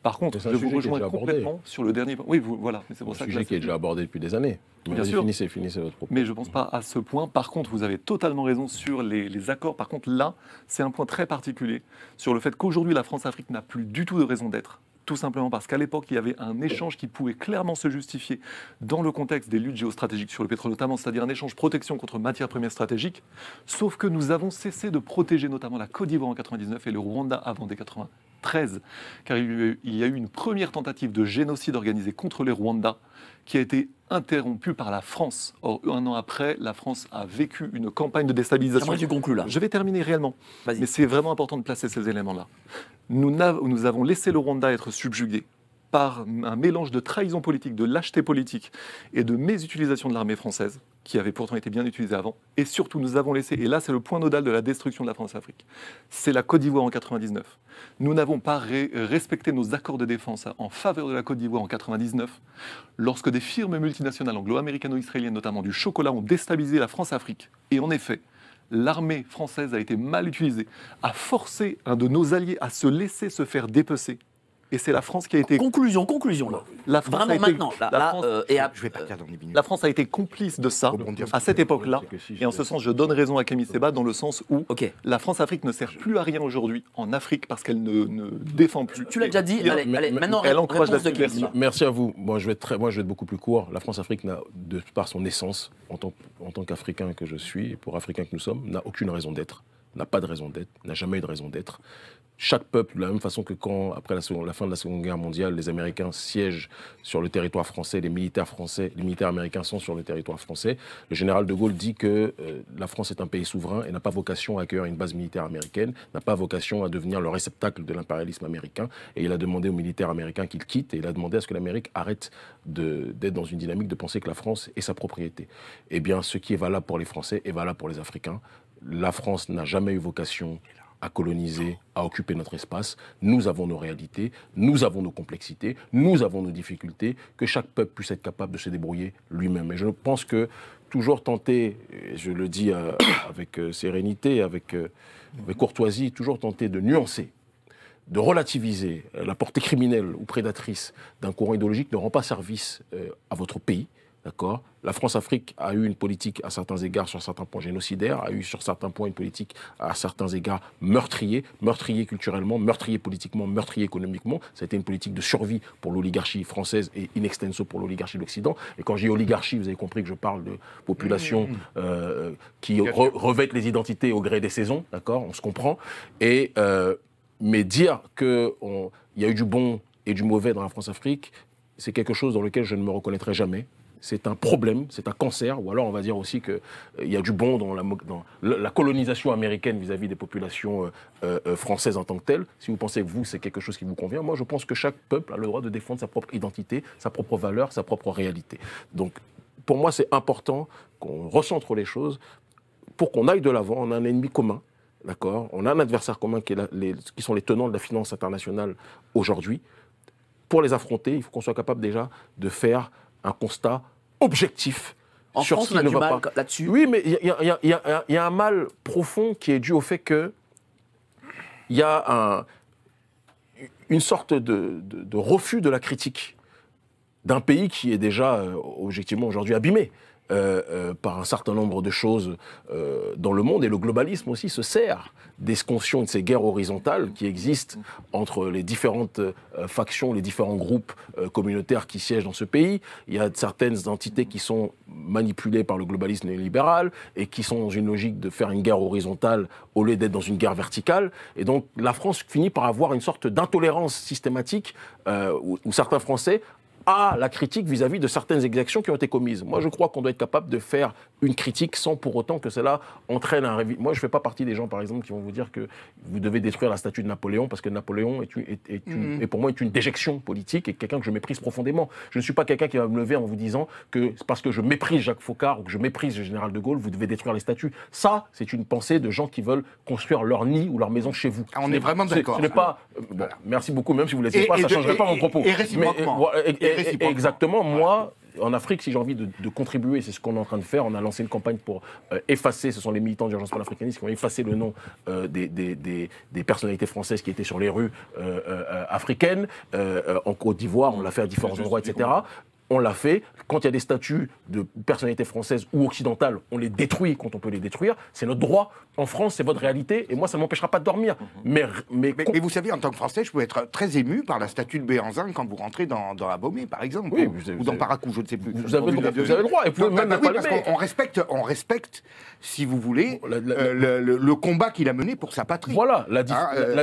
Par contre, je vous rejoins complètement sur le dernier point. Oui, voilà. C'est pour ça que sujet qui est déjà abordé depuis des années. Bien sûr. Finissez votre propos. Mais je ne pense pas à ce point. Par contre, vous avez totalement raison sur les accords. Par contre, là, c'est un point très particulier sur le fait qu'aujourd'hui, la France-Afrique n'a plus du tout de raison d'être. Tout simplement parce qu'à l'époque, il y avait un échange qui pouvait clairement se justifier dans le contexte des luttes géostratégiques sur le pétrole notamment, c'est-à-dire un échange protection contre matières premières stratégiques, sauf que nous avons cessé de protéger notamment la Côte d'Ivoire en 99 et le Rwanda avant dès 93, car il y a eu une première tentative de génocide organisé contre les Rwandais qui a été interrompue par la France. Or, 1 an après, la France a vécu une campagne de déstabilisation. J'aimerais que tu conclues là. Je vais terminer réellement, mais c'est vraiment important de placer ces éléments-là. Nous avons laissé le Rwanda être subjugué par un mélange de trahison politique, de lâcheté politique et de mésutilisation de l'armée française, qui avait pourtant été bien utilisée avant. Et surtout, nous avons laissé, et là c'est le point nodal de la destruction de la France-Afrique, c'est la Côte d'Ivoire en 99. Nous n'avons pas respecté nos accords de défense en faveur de la Côte d'Ivoire en 99, lorsque des firmes multinationales anglo-américano-israéliennes, notamment du chocolat, ont déstabilisé la France-Afrique. Et en effet, l'armée française a été mal utilisée, a forcé un de nos alliés à se laisser se faire dépecer. Et c'est la France qui a été... Conclusion, là. La France Vraiment maintenant. Je vais partir dans les minutes. La France a été complice de ça à cette époque-là. Et en ce sens, je donne raison à Kémy Séba dans le sens où la France-Afrique ne sert plus à rien aujourd'hui en Afrique parce qu'elle ne défend plus. Tu l'as déjà dit. Allez, maintenant, elle encourage la subversion. subversion. Merci à vous. Moi, je vais être beaucoup plus court. La France-Afrique, de par son essence, en tant qu'Africain que je suis, et pour Africains que nous sommes, n'a aucune raison d'être, n'a pas de raison d'être, n'a jamais eu de raison d'être. Chaque peuple, de la même façon que quand, après la fin de la Seconde Guerre mondiale, les Américains siègent sur le territoire français, les militaires américains sont sur le territoire français, le général de Gaulle dit que la France est un pays souverain et n'a pas vocation à accueillir une base militaire américaine, n'a pas vocation à devenir le réceptacle de l'impérialisme américain. Et il a demandé aux militaires américains qu'ils quittent et il a demandé à ce que l'Amérique arrête d'être dans une dynamique de penser que la France est sa propriété. Eh bien, ce qui est valable pour les Français est valable pour les Africains. La France n'a jamais eu vocation à coloniser, à occuper notre espace. Nous avons nos réalités, nous avons nos complexités, nous avons nos difficultés, que chaque peuple puisse être capable de se débrouiller lui-même. Et je pense que toujours tenter, et je le dis avec sérénité, avec courtoisie, toujours tenter de nuancer de relativiser la portée criminelle ou prédatrice d'un courant idéologique ne rend pas service à votre pays. D'accord ? La France-Afrique a eu une politique à certains égards, sur certains points génocidaire, a eu sur certains points une politique à certains égards meurtrier culturellement, meurtrier politiquement, meurtrier économiquement. Ça a été une politique de survie pour l'oligarchie française et in extenso pour l'oligarchie de l'Occident. Et quand je dis oligarchie, vous avez compris que je parle de populations qui revêtent les identités au gré des saisons, d'accord ? On se comprend. Et, mais dire qu'il y a eu du bon et du mauvais dans la France-Afrique, c'est quelque chose dans lequel je ne me reconnaîtrai jamais. C'est un problème, c'est un cancer, ou alors on va dire aussi qu'il y a du bon dans la colonisation américaine vis-à-vis des populations françaises en tant que telles. Si vous pensez que vous, c'est quelque chose qui vous convient, moi je pense que chaque peuple a le droit de défendre sa propre identité, sa propre valeur, sa propre réalité. Donc pour moi c'est important qu'on recentre les choses pour qu'on aille de l'avant. On a un ennemi commun, d'accord ? On a un adversaire commun qui sont les tenants de la finance internationale aujourd'hui. Pour les affronter, il faut qu'on soit capable déjà de faire un constat objectif. En sur France, ce on a qui ne du va mal pas. là-dessus. Oui, mais il y a un mal profond qui est dû au fait que il y a une sorte de refus de la critique d'un pays qui est déjà objectivement aujourd'hui abîmé par un certain nombre de choses dans le monde. Et le globalisme aussi se sert des conscients de ces guerres horizontales qui existent entre les différentes factions, les différents groupes communautaires qui siègent dans ce pays. Il y a certaines entités qui sont manipulées par le globalisme néolibéral et qui sont dans une logique de faire une guerre horizontale au lieu d'être dans une guerre verticale. Et donc la France finit par avoir une sorte d'intolérance systématique où certains Français à la critique vis-à-vis de certaines exactions qui ont été commises. Moi, je crois qu'on doit être capable de faire une critique sans pour autant que cela entraîne un révis. Moi, je ne fais pas partie des gens, par exemple, qui vont vous dire que vous devez détruire la statue de Napoléon parce que Napoléon est pour moi une déjection politique et quelqu'un que je méprise profondément. Je ne suis pas quelqu'un qui va me lever en vous disant que c'est parce que je méprise Jacques Foccart ou que je méprise le général de Gaulle, vous devez détruire les statues. Ça, c'est une pensée de gens qui veulent construire leur nid ou leur maison chez vous. Ah, on est vraiment d'accord. Ce n'est pas... Bon, merci beaucoup, même si vous ne le laissez pas, ça ne changerait pas mon propos. Et réciproquement. Exactement, moi, en Afrique, si j'ai envie de contribuer, c'est ce qu'on est en train de faire. On a lancé une campagne pour effacer, ce sont les militants d'Urgence panafricaniste qui ont effacé le nom des personnalités françaises qui étaient sur les rues africaines. En Côte d'Ivoire, on l'a fait à différents endroits, etc. On l'a fait. Quand il y a des statuts de personnalités françaises ou occidentales, on les détruit quand on peut les détruire. C'est notre droit. En France, c'est votre réalité. Et moi, ça ne m'empêchera pas de dormir. Mais vous savez, en tant que Français, je peux être très ému par la statue de Béhanzin quand vous rentrez dans Abomey, par exemple. Oui, ou dans Paracou, je ne sais plus. Vous avez le droit. Et vous même parce qu'on respecte, si vous voulez, le combat qu'il a mené pour sa patrie. Voilà, la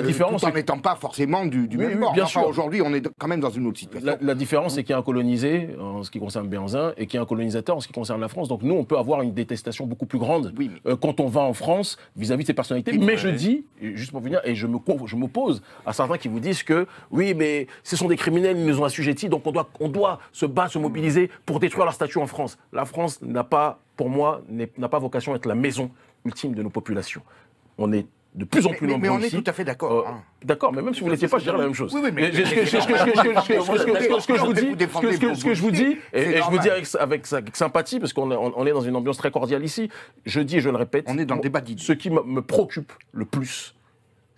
différence. Tout en n'étant pas forcément du même bord. Bien sûr. Aujourd'hui, on est quand même dans une autre situation. La différence, c'est qu'il y a un colonisé en ce qui concerne Béhanzin et qu'il y a un colonisateur en ce qui concerne la France. Donc nous, on peut avoir une détestation beaucoup plus grande quand on va en France vis-à-vis de ces personnalités. Mais je dis, juste pour finir, et je m'oppose à certains qui vous disent que oui, mais ce sont des criminels, ils nous ont assujettis, donc on doit se battre, se mobiliser pour détruire leur statut en France. La France n'a pas, pour moi, n'a pas vocation à être la maison ultime de nos populations. On est de plus en plus nombreux. Mais on ici. est tout à fait d'accord. D'accord, mais même si vous ne l'étiez pas, je dirais la même chose. Oui, mais ce que je vous dis, et je vous dis avec sympathie, parce qu'on est dans une ambiance très cordiale ici, je dis et je le répète, on est dans le débat d'idées. Ce qui me préoccupe le plus,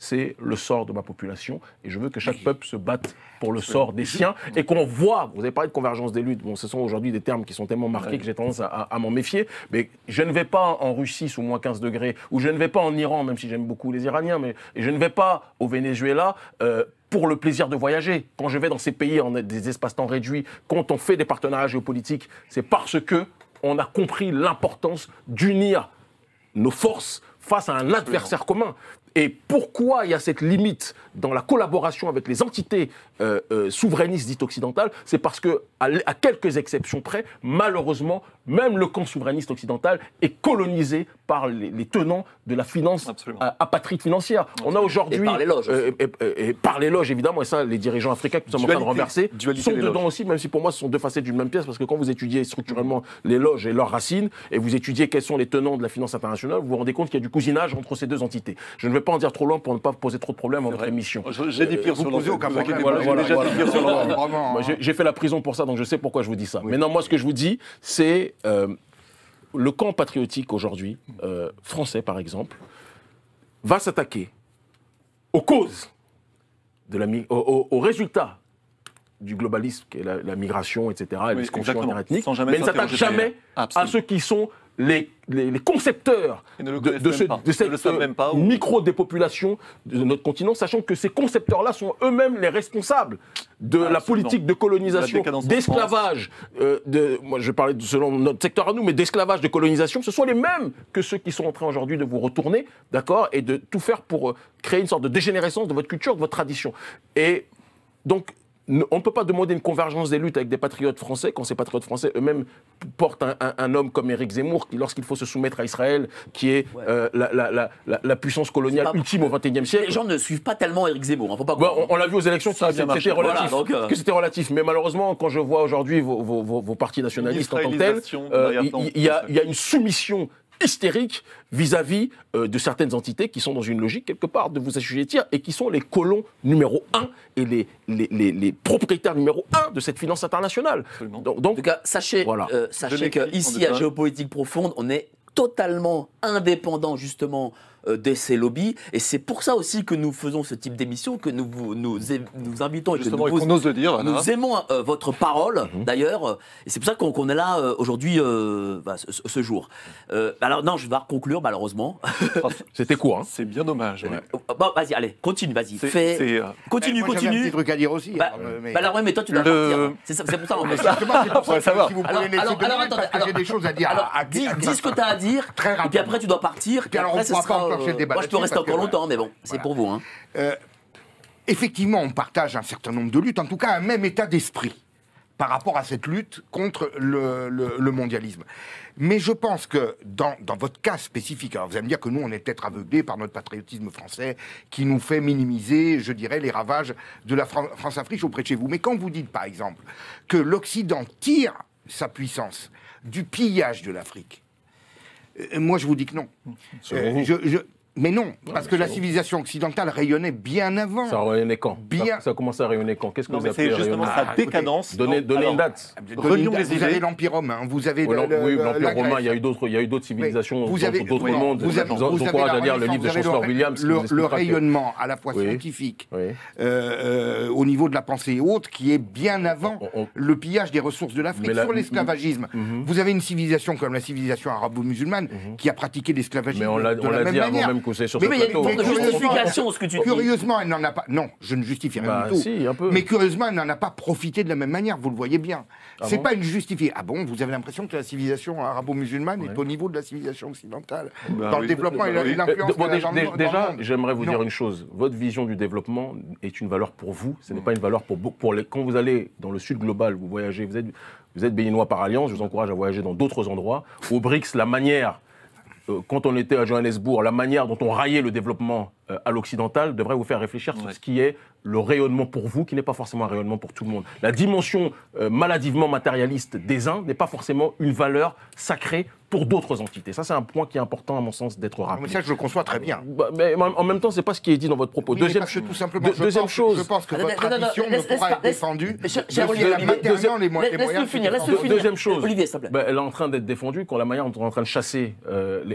c'est le sort de ma population, et je veux que chaque peuple se batte pour le sort des siens, et qu'on voit, vous avez parlé de convergence des luttes, bon, ce sont aujourd'hui des termes qui sont tellement marqués que j'ai tendance à m'en méfier, mais je ne vais pas en Russie sous moins 15 degrés, ou je ne vais pas en Iran, même si j'aime beaucoup les Iraniens, mais je ne vais pas au Venezuela pour le plaisir de voyager. Quand je vais dans ces pays en des espaces-temps réduits, quand on fait des partenariats géopolitiques, c'est parce que on a compris l'importance d'unir nos forces face à un adversaire commun. Et pourquoi il y a cette limite dans la collaboration avec les entités souverainistes dites occidentales? C'est parce que, à quelques exceptions près, malheureusement, même le camp souverainiste occidental est colonisé par les tenants de la finance apatride financière. On a aujourd'hui... Et par les loges. Et par les loges, évidemment, et ça, les dirigeants africains que nous sommes en train de renverser sont dedans aussi, même si pour moi, ce sont deux facettes d'une même pièce, parce que quand vous étudiez structurellement les loges et leurs racines, et vous étudiez quels sont les tenants de la finance internationale, vous vous rendez compte qu'il y a du cousinage entre ces deux entités. Je ne vais pas en dire trop long pour ne pas poser trop de problèmes à votre émission. J'ai dit pire sur l'antenne. J'ai fait la prison pour ça, donc je sais pourquoi je vous dis ça. Oui. Maintenant, moi, ce que je vous dis, c'est le camp patriotique aujourd'hui, français par exemple, va s'attaquer aux causes au résultat du globalisme, qui est la migration, etc., et les consciences interethniques, mais il ne s'attaque jamais à ceux qui sont les concepteurs de cette micro-dépopulation de notre continent, sachant que ces concepteurs-là sont eux-mêmes les responsables de la politique de colonisation, d'esclavage, moi je parlais selon notre secteur à nous, mais d'esclavage, de colonisation, ce sont les mêmes que ceux qui sont en train aujourd'hui de vous retourner, d'accord, et de tout faire pour créer une sorte de dégénérescence de votre culture, de votre tradition. Et donc, on ne peut pas demander une convergence des luttes avec des patriotes français quand ces patriotes français eux-mêmes portent un homme comme Éric Zemmour qui, lorsqu'il faut se soumettre à Israël, qui est la puissance coloniale ultime au XXIe siècle. Les gens ne suivent pas tellement Éric Zemmour. Faut pas on l'a vu aux élections, que c'était relatif. Mais malheureusement, quand je vois aujourd'hui vos partis nationalistes en tant que tels, il y a une soumission hystérique vis-à-vis de certaines entités qui sont dans une logique quelque part de vous assujettir et qui sont les colons numéro 1 et les propriétaires numéro 1 de cette finance internationale. Donc, en tout cas, sachez qu'ici à Géopolitique Profonde, on est totalement indépendant justement de ces lobbies, et c'est pour ça aussi que nous faisons ce type d'émission, que nous invitons et justement, que nous, nous aimons votre parole d'ailleurs, et c'est pour ça qu'on est là aujourd'hui ce jour. Alors non, je vais conclure malheureusement. C'était court, hein. C'est bien dommage. Ouais. Bon, vas-y, allez, continue, vas-y. Continue. Moi, j'avais un petit truc à dire aussi. Alors, mais toi tu dois partir. C'est pour ça on fait ça. Si vous pouvez laisser 2 minutes, parce que j'ai des choses à dire. Dis ce que tu as à dire, et puis après tu dois partir. Puis alors on pourra pas enclencher le débat. Moi je peux rester encore longtemps, mais bon, c'est pour vous. Hein. Effectivement, on partage un certain nombre de luttes, en tout cas un même état d'esprit par rapport à cette lutte contre le mondialisme. Mais je pense que dans votre cas spécifique, alors vous allez me dire que nous, on est peut-être aveuglés par notre patriotisme français qui nous fait minimiser, je dirais, les ravages de la France-Afrique auprès de chez vous. Mais quand vous dites, par exemple, que l'Occident tire sa puissance du pillage de l'Afrique, moi, je vous dis que non. Mais non, parce que la civilisation occidentale rayonnait bien avant. Ça rayonnait quand Ça a commencé à rayonner quand? Qu'est-ce que vous appelez justement sa décadence. Donnez une date. Vous avez l'Empire romain, vous avez l'Empire romain, il y a eu d'autres civilisations, d'autres mondes. Je vous encourage à lire le livre de Chancellor Williams. Le rayonnement à la fois scientifique, au niveau de la pensée et autres, qui est bien avant le pillage des ressources de l'Afrique. Sur l'esclavagisme, vous avez une civilisation comme la civilisation arabo-musulmane qui a pratiqué l'esclavagisme de la même manière. Mais il y a une forme de justification, ce que tu dis. Curieusement, elle n'en a pas. Non, je ne justifie rien du tout. Si, un peu. Mais curieusement, elle n'en a pas profité de la même manière. Vous le voyez bien. C'est pas une justifiée. Ah bon, vous avez l'impression que la civilisation arabo-musulmane est au niveau de la civilisation occidentale dans le développement et l'influence. Déjà, j'aimerais vous dire une chose. Votre vision du développement est une valeur pour vous. Ce n'est pas une valeur pour les. Quand vous allez dans le sud global, vous voyagez. Vous êtes béninois par alliance. Je vous encourage à voyager dans d'autres endroits. Au BRICS, la manière. Quand on était à Johannesburg, la manière dont on raillait le développement à l'occidental devrait vous faire réfléchir sur ce qui est le rayonnement pour vous, qui n'est pas forcément un rayonnement pour tout le monde. La dimension maladivement matérialiste des uns n'est pas forcément une valeur sacrée pour d'autres entités. Ça, c'est un point qui est important, à mon sens, d'être rappelé. Mais ça, je le conçois très bien. Mais en même temps, c'est pas ce qui est dit dans votre propos. Oui, deuxième chose, je pense que votre tradition ne pourra être défendue Deuxième chose, elle est en train d'être défendue quand la manière dont on est en train de chasser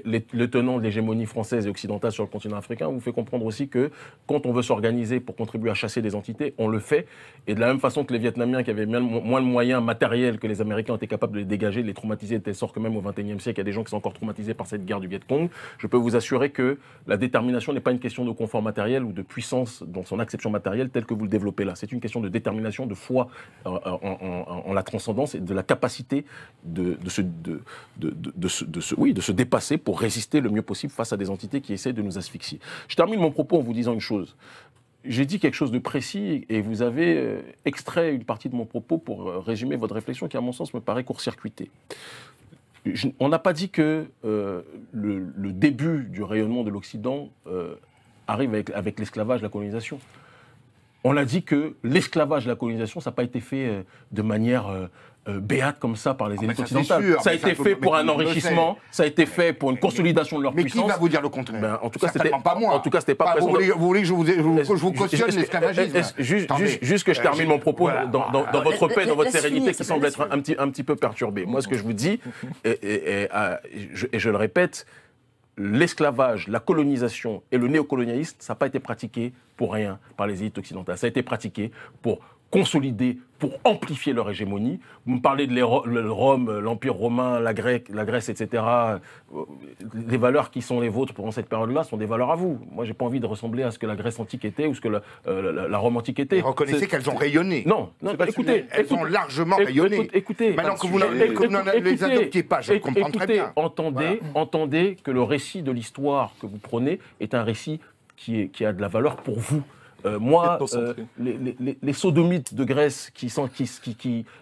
les tenants de l'hégémonie française et occidentale sur le continent africain vous fait comprendre aussi que quand on veut s'organiser pour contribuer à chasser des entités, on le fait. Et de la même façon que les Vietnamiens, qui avaient moins de moyens matériels que les Américains, ont été capables de les dégager, de les traumatiser de telle sorte que même au XXIe siècle, il y a des gens qui sont encore traumatisés par cette guerre du Viet Cong. Je peux vous assurer que la détermination n'est pas une question de confort matériel ou de puissance dans son acception matérielle telle que vous le développez là. C'est une question de détermination, de foi en la transcendance et de la capacité de se dépasser pour résister le mieux possible face à des entités qui essaient de nous asphyxier. Je termine mon propos en vous disant une chose. J'ai dit quelque chose de précis et vous avez extrait une partie de mon propos pour résumer votre réflexion qui, à mon sens, me paraît court-circuitée. On n'a pas dit que le début du rayonnement de l'Occident arrive avec l'esclavage, la colonisation. On a dit que l'esclavage, la colonisation, ça n'a pas été fait de manière béate comme ça par les élites occidentales. Ça a été fait pour un enrichissement, ça a été fait pour une consolidation de leur puissance. Mais qui va vous dire le contraire? En tout cas, c'était pas moi. En tout cas, c'était pas présent. Vous voulez que je vous cautionne l'esclavagisme? Juste que je termine mon propos dans votre paix, dans votre sérénité qui semble être un petit peu perturbée. Moi, ce que je vous dis, et je le répète, l'esclavage, la colonisation et le néocolonialisme, ça n'a pas été pratiqué pour rien par les élites occidentales. Ça a été pratiqué pour consolider, pour amplifier leur hégémonie. Vous me parlez de Rome, l'Empire romain, la Grèce, etc. Les valeurs qui sont les vôtres pendant cette période-là sont des valeurs à vous. Moi, j'ai pas envie de ressembler à ce que la Grèce antique était ou ce que la Rome antique était. Et reconnaissez qu'elles ont rayonné. Non, écoutez. Elles ont largement rayonné. Écoutez. Maintenant que vous ne les adoptiez pas, je comprends très bien. Entendez que le récit de l'histoire que vous prenez est un récit qui a de la valeur pour vous. Moi, les sodomites de Grèce qui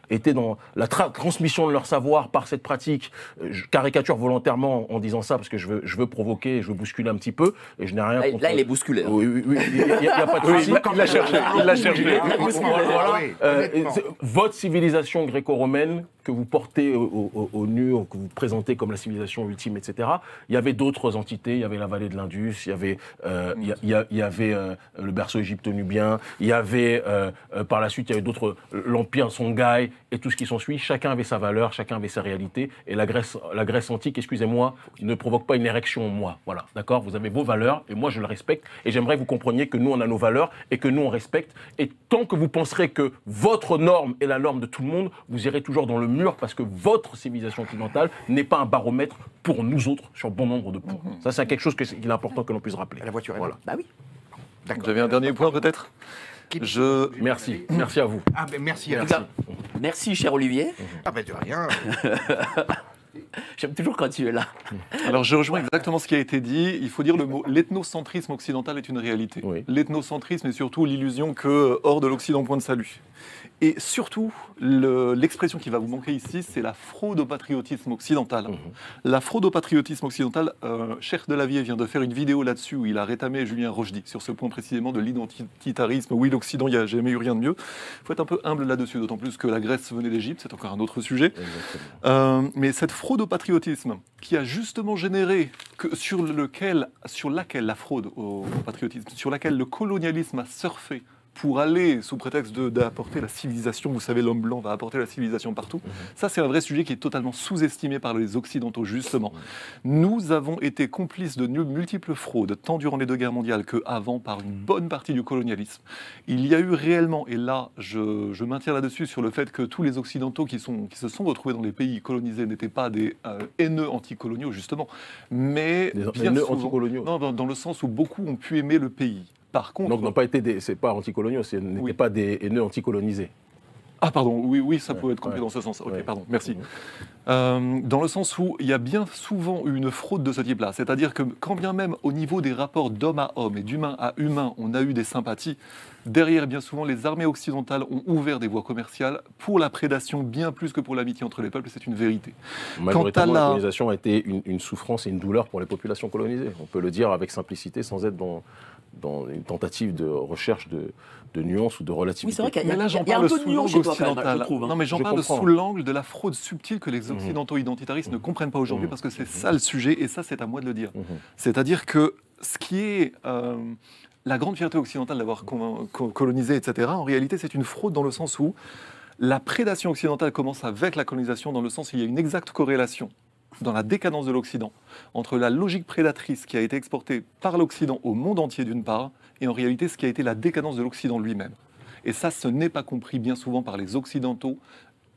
étaient dans la transmission de leur savoir par cette pratique, je caricature volontairement en disant ça parce que je veux provoquer, je veux bousculer un petit peu, et je n'ai rien contre... Là, il est bousculé. Oui, il n'y a pas de souci. Il l'a cherché. Votre civilisation gréco-romaine que vous portez au nu, que vous présentez comme la civilisation ultime, etc. Il y avait d'autres entités, il y avait la vallée de l'Indus, il y avait le berceau égypto-nubien, il y avait par la suite, il y avait d'autres, l'Empire Songhai et tout ce qui s'ensuit. Chacun avait sa valeur, chacun avait sa réalité. Et la Grèce antique, excusez-moi, ne provoque pas une érection en moi. Voilà, d'accord ? Vous avez vos valeurs et moi je le respecte. Et j'aimerais que vous compreniez que nous on a nos valeurs et que nous on respecte. Et tant que vous penserez que votre norme est la norme de tout le monde, vous irez toujours dans le mur parce que votre civilisation occidentale n'est pas un baromètre pour nous autres sur bon nombre de points. Ça, c'est quelque chose qu'il est important que l'on puisse rappeler. La voiture est voilà. là. Bah oui. D'accord. J'avais un dernier point peut-être. Merci à vous. Ah ben merci. Merci, cher Olivier. Ah ben de rien. J'aime toujours quand tu es là. Alors je rejoins exactement ce qui a été dit. Il faut dire le mot, l'ethnocentrisme occidental est une réalité. Oui. L'ethnocentrisme est surtout l'illusion que hors de l'Occident point de salut. Et surtout, l'expression qui va vous manquer ici, c'est la fraude au patriotisme occidental. La fraude au patriotisme occidental, Cheikh Delavier vient de faire une vidéo là-dessus où il a rétamé Julien Rochdy sur ce point précisément de l'identitarisme. Oui, l'Occident, il n'y a jamais eu rien de mieux. Il faut être un peu humble là-dessus, d'autant plus que la Grèce venait d'Égypte, c'est encore un autre sujet. Mais cette fraude au patriotisme qui a justement généré, sur laquelle la fraude au patriotisme, sur laquelle le colonialisme a surfé, pour aller, sous prétexte d'apporter la civilisation, vous savez, l'homme blanc va apporter la civilisation partout. Ça, c'est un vrai sujet qui est totalement sous-estimé par les Occidentaux, justement. Nous avons été complices de multiples fraudes, tant durant les 2 guerres mondiales qu'avant, par une bonne partie du colonialisme. Il y a eu réellement, et là, je maintiens là-dessus, sur le fait que tous les Occidentaux qui se sont retrouvés dans les pays colonisés n'étaient pas des haineux anticoloniaux, justement, mais des bien haineux souvent, anticoloniaux. Non, dans le sens où beaucoup ont pu aimer le pays. Par contre, Donc, n'ont pas été c'est pas anticoloniaux, ce n'étaient pas des haineux anticolonisés. Ah pardon, oui, ça pouvait être compris dans ce sens. Ok, pardon, merci. Dans le sens où il y a bien souvent eu une fraude de ce type-là, c'est-à-dire que quand bien même au niveau des rapports d'homme à homme et d'humain à humain, on a eu des sympathies, derrière bien souvent les armées occidentales ont ouvert des voies commerciales pour la prédation bien plus que pour l'amitié entre les peuples, c'est une vérité. Majoritairement, la colonisation a été une souffrance et une douleur pour les populations colonisées. On peut le dire avec simplicité sans être dans une tentative de recherche de nuances ou de relativité. Oui, c'est vrai qu'il y a, Mais là, j'en il y a un parle peu de sous nuance l'angle chez toi, quand même, occidental. je trouve. Non, mais j'en Je parle comprends. sous l'angle de la fraude subtile que les Occidentaux identitaristes ne comprennent pas aujourd'hui, parce que c'est ça le sujet, et ça, c'est à moi de le dire. C'est-à-dire que ce qui est la grande fierté occidentale d'avoir colonisé, etc., en réalité, c'est une fraude dans le sens où la prédation occidentale commence avec la colonisation, dans le sens où il y a une exacte corrélation dans la décadence de l'Occident, entre la logique prédatrice qui a été exportée par l'Occident au monde entier d'une part, et en réalité ce qui a été la décadence de l'Occident lui-même. Et ça, ce n'est pas compris bien souvent par les Occidentaux,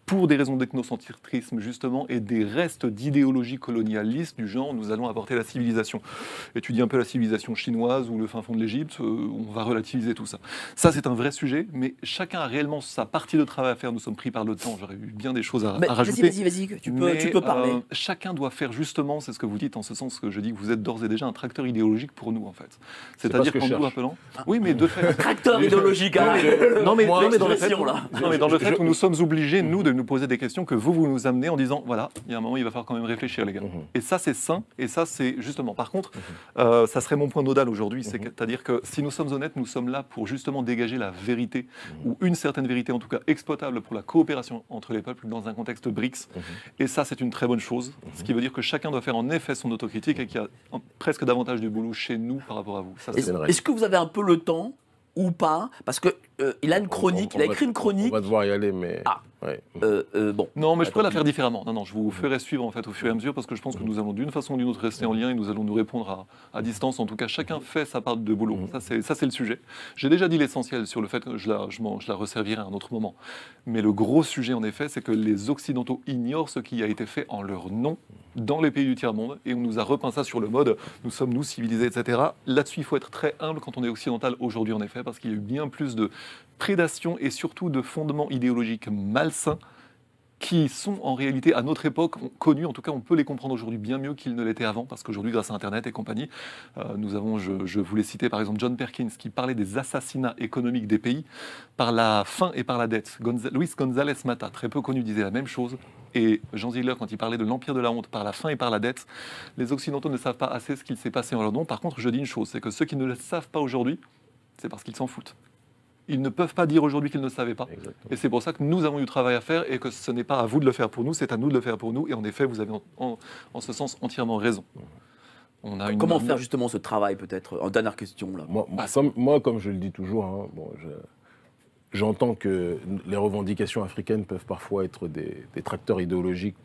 pour des raisons d'ethnocentrisme justement, et des restes d'idéologie colonialiste du genre nous allons apporter la civilisation. Étudier un peu la civilisation chinoise ou le fin fond de l'Égypte, on va relativiser tout ça. Ça c'est un vrai sujet, mais chacun a réellement sa partie de travail à faire, nous sommes pris par le temps, j'aurais eu bien des choses à rajouter. Vas-y, tu peux parler. Chacun doit faire justement, c'est ce que vous dites en ce sens que je dis que vous êtes d'ores et déjà un tracteur idéologique pour nous en fait. C'est-à-dire qu'en nous appelant... Oui mais de fait... Tracteur idéologique, hein. Non mais dans le fait là. où nous sommes obligés, nous, de nous poser des questions que vous nous amenez en disant, voilà, il y a un moment, il va falloir quand même réfléchir, les gars. Et ça, c'est sain, et ça, c'est justement. Par contre, ça serait mon point nodal aujourd'hui, c'est-à-dire que si nous sommes honnêtes, nous sommes là pour justement dégager la vérité, ou une certaine vérité, en tout cas exploitable pour la coopération entre les peuples dans un contexte BRICS. Et ça, c'est une très bonne chose, ce qui veut dire que chacun doit faire en effet son autocritique et qu'il y a presque davantage de boulot chez nous par rapport à vous. Ça, est-ce que vous avez un peu le temps ou pas? Parce que il a une chronique, il a écrit une chronique. On va devoir y aller, mais... Ouais. Bon. Non, mais je pourrais la faire différemment. Non, je vous ferai suivre en fait au fur et à mesure parce que je pense que nous allons d'une façon ou d'une autre rester en lien et nous allons nous répondre à distance. En tout cas, chacun fait sa part de boulot. Ça, c'est le sujet. J'ai déjà dit l'essentiel sur le fait que je la resservirai à un autre moment. Mais le gros sujet, en effet, c'est que les Occidentaux ignorent ce qui a été fait en leur nom dans les pays du tiers-monde et on nous a repeint ça sur le mode nous sommes nous civilisés, etc. Là-dessus, il faut être très humble quand on est occidental aujourd'hui, en effet, parce qu'il y a eu bien plus de prédation et surtout de fondements idéologiques malsains qui sont en réalité à notre époque connus, en tout cas on peut les comprendre aujourd'hui bien mieux qu'ils ne l'étaient avant, parce qu'aujourd'hui grâce à Internet et compagnie, nous avons, je voulais citer par exemple John Perkins qui parlait des assassinats économiques des pays par la faim et par la dette. Luis González Mata, très peu connu, disait la même chose, et Jean Ziegler quand il parlait de l'empire de la honte par la faim et par la dette. Les Occidentaux ne savent pas assez ce qu'il s'est passé en leur nom. Par contre je dis une chose, c'est que ceux qui ne le savent pas aujourd'hui, c'est parce qu'ils s'en foutent. Ils ne peuvent pas dire aujourd'hui qu'ils ne savaient pas. Exactement. Et c'est pour ça que nous avons eu du travail à faire et que ce n'est pas à vous de le faire pour nous, c'est à nous de le faire pour nous. Et en effet, vous avez en ce sens entièrement raison. Comment faire justement ce travail peut-être? En dernière question. Là. Moi, comme je le dis toujours, hein, j'entends que les revendications africaines peuvent parfois être des tracteurs idéologiques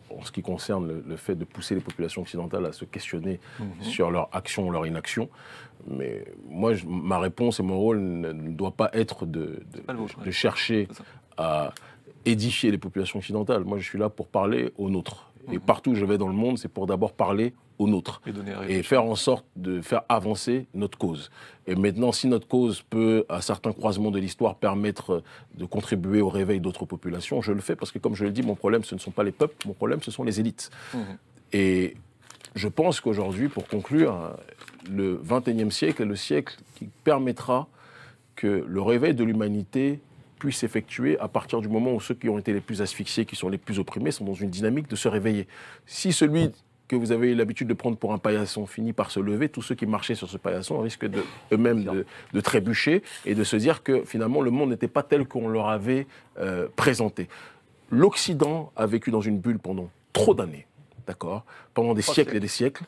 en ce qui concerne le fait de pousser les populations occidentales à se questionner sur leur action ou leur inaction. Mais moi, ma réponse et mon rôle ne doit pas être de chercher à édifier les populations occidentales. Moi, je suis là pour parler aux nôtres. Et partout où je vais dans le monde, c'est pour d'abord parler aux nôtres et faire en sorte de faire avancer notre cause. Et maintenant, si notre cause peut, à certains croisements de l'histoire, permettre de contribuer au réveil d'autres populations, je le fais parce que, comme je le dis, mon problème, ce ne sont pas les peuples, mon problème, ce sont les élites. Et je pense qu'aujourd'hui, pour conclure, le XXIe siècle est le siècle qui permettra que le réveil de l'humanité puisse s'effectuer à partir du moment où ceux qui ont été les plus asphyxiés, qui sont les plus opprimés, sont dans une dynamique de se réveiller. Si celui que vous avez eu l'habitude de prendre pour un paillasson finit par se lever, tous ceux qui marchaient sur ce paillasson risquent eux-mêmes de trébucher et de se dire que finalement le monde n'était pas tel qu'on leur avait présenté. L'Occident a vécu dans une bulle pendant trop d'années. D'accord, pendant des siècles et des siècles,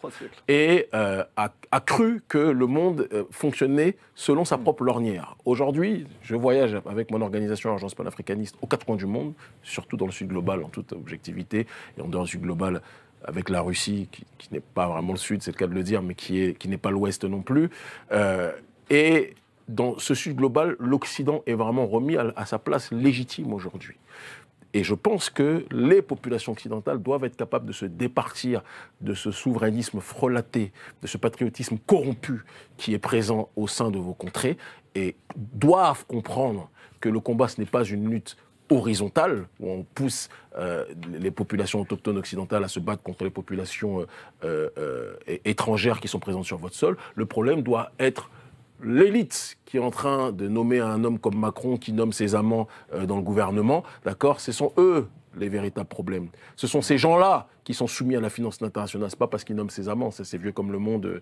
et a cru que le monde fonctionnait selon sa propre lorgnière. Aujourd'hui, je voyage avec mon organisation Agence panafricaniste aux 4 coins du monde, surtout dans le Sud global en toute objectivité, et en dehors du Sud global avec la Russie, qui n'est pas vraiment le Sud, c'est le cas de le dire, mais qui n'est pas l'Ouest non plus. Et dans ce Sud global, l'Occident est vraiment remis à sa place légitime aujourd'hui. Et je pense que les populations occidentales doivent être capables de se départir de ce souverainisme frelaté, de ce patriotisme corrompu qui est présent au sein de vos contrées, et doivent comprendre que le combat, ce n'est pas une lutte horizontale, où on pousse les populations autochtones occidentales à se battre contre les populations étrangères qui sont présentes sur votre sol. Le problème doit être l'élite qui est en train de nommer un homme comme Macron, qui nomme ses amants dans le gouvernement, d'accord, ce sont eux les véritables problèmes. Ce sont ces gens-là qui sont soumis à la finance internationale. C'est pas parce qu'ils nomment ses amants, c'est vieux comme le monde.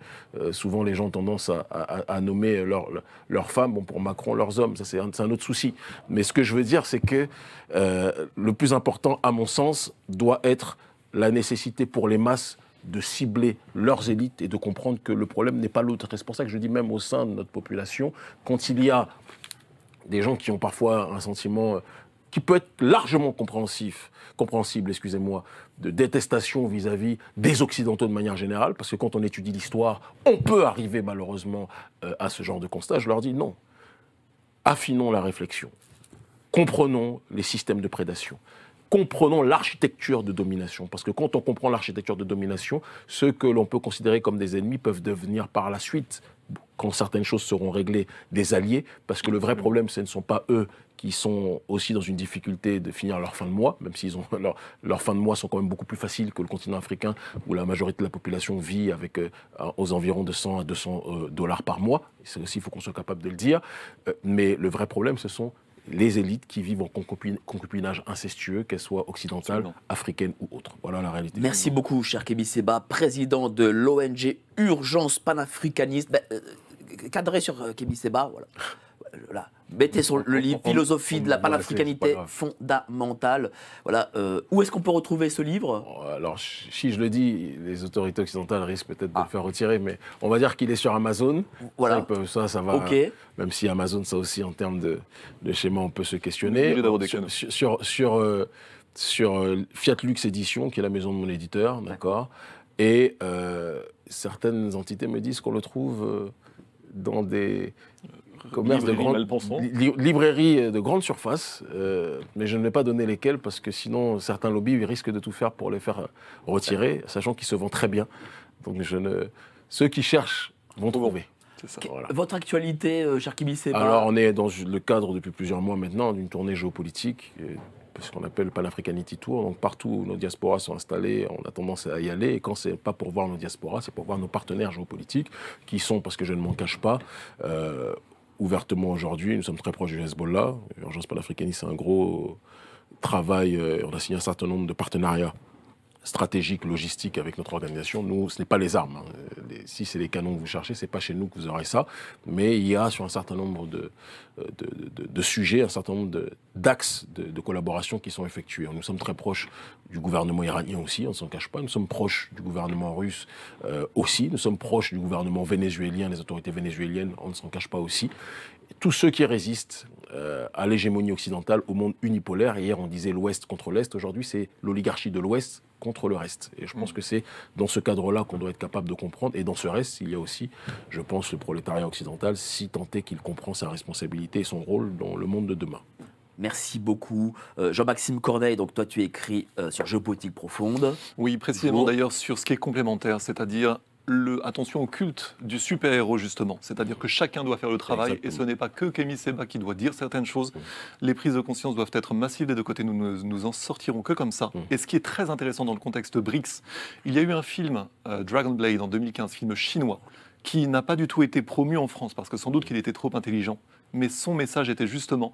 Souvent, les gens ont tendance à nommer leurs femmes, bon, pour Macron, leurs hommes. Ça, c'est un autre souci. Mais ce que je veux dire, c'est que le plus important, à mon sens, doit être la nécessité pour les masses de cibler leurs élites et de comprendre que le problème n'est pas l'autre. C'est pour ça que je dis même au sein de notre population, quand il y a des gens qui ont parfois un sentiment qui peut être largement compréhensible, excusez-moi, de détestation vis-à-vis des Occidentaux de manière générale, parce que quand on étudie l'histoire, on peut arriver malheureusement à ce genre de constat. Je leur dis non. Affinons la réflexion. Comprenons les systèmes de prédation. Comprenons l'architecture de domination, parce que quand on comprend l'architecture de domination, ceux que l'on peut considérer comme des ennemis peuvent devenir par la suite, quand certaines choses seront réglées, des alliés, parce que le vrai problème, ce ne sont pas eux qui sont aussi dans une difficulté de finir leur fin de mois, même s'ils ont leur fin de mois sont quand même beaucoup plus faciles que le continent africain, où la majorité de la population vit avec aux environs de 100 à 200 dollars par mois. C'est aussi, il faut qu'on soit capable de le dire. Mais le vrai problème, ce sont les élites qui vivent en concubinage incestueux, qu'elles soient occidentales, africaines ou autres. Voilà la réalité. Merci beaucoup, cher Kémi Séba, président de l'ONG Urgence panafricaniste. Cadré sur Kémi Séba, voilà. Mettez sur le livre Philosophie de la voilà, panafricanité c'est pas grave. fondamentale. Voilà. Où est-ce qu'on peut retrouver ce livre? Alors, si je le dis, les autorités occidentales risquent peut-être de le faire retirer, mais on va dire qu'il est sur Amazon. Voilà. Ça va. Ok. Même si Amazon, ça aussi, en termes de schéma, on peut se questionner. Obligé d'avoir des canaux. Sur Fiat Lux Édition, qui est la maison de mon éditeur, d'accord. Et certaines entités me disent qu'on le trouve dans des commerces de Librairie grande Malpensant. librairies de grande surface, mais je ne vais pas donner lesquelles parce que sinon certains lobbies risquent de tout faire pour les faire retirer, sachant qu'ils se vendent très bien. Donc ceux qui cherchent vont trouver. C'est ça. Voilà. Votre actualité, cher Kimi Seba? Alors on est dans le cadre depuis plusieurs mois maintenant d'une tournée géopolitique, ce qu'on appelle Pan-Africanity Tour. Donc partout où nos diasporas sont installées, on a tendance à y aller. Et quand c'est pas pour voir nos diasporas, c'est pour voir nos partenaires géopolitiques, qui sont, parce que je ne m'en cache pas, ouvertement aujourd'hui, nous sommes très proches du Hezbollah. L'Urgence panafricaniste, c'est un gros travail. On a signé un certain nombre de partenariats stratégiques, logistiques avec notre organisation. Nous, ce n'est pas les armes. Si c'est les canons que vous cherchez, c'est pas chez nous que vous aurez ça. Mais il y a sur un certain nombre de sujets, un certain nombre d'axes de collaboration qui sont effectués. Nous sommes très proches du gouvernement iranien aussi, on ne s'en cache pas. Nous sommes proches du gouvernement russe aussi. Nous sommes proches du gouvernement vénézuélien, des autorités vénézuéliennes, on ne s'en cache pas aussi. Tous ceux qui résistent à l'hégémonie occidentale, au monde unipolaire. Hier, on disait l'Ouest contre l'Est. Aujourd'hui, c'est l'oligarchie de l'Ouest contre le reste. Et je pense que c'est dans ce cadre-là qu'on doit être capable de comprendre. Et dans ce reste, il y a aussi, je pense, le prolétariat occidental, si tant est qu'il comprend sa responsabilité et son rôle dans le monde de demain. Merci beaucoup. Jean-Maxime Corneille, donc toi tu écris sur Géopolitique profonde. Oui, précisément Bonjour. d'ailleurs sur ce qui est complémentaire, c'est-à-dire attention au culte du super-héros justement. C'est-à-dire que chacun doit faire le travail. Exactement. Et ce n'est pas que Kémy Séba qui doit dire certaines choses. Les prises de conscience doivent être massives des deux côtés. Nous ne nous en sortirons que comme ça. Et ce qui est très intéressant dans le contexte BRICS, il y a eu un film, Dragon Blade en 2015, film chinois, qui n'a pas du tout été promu en France parce que sans doute qu'il était trop intelligent. Mais son message était justement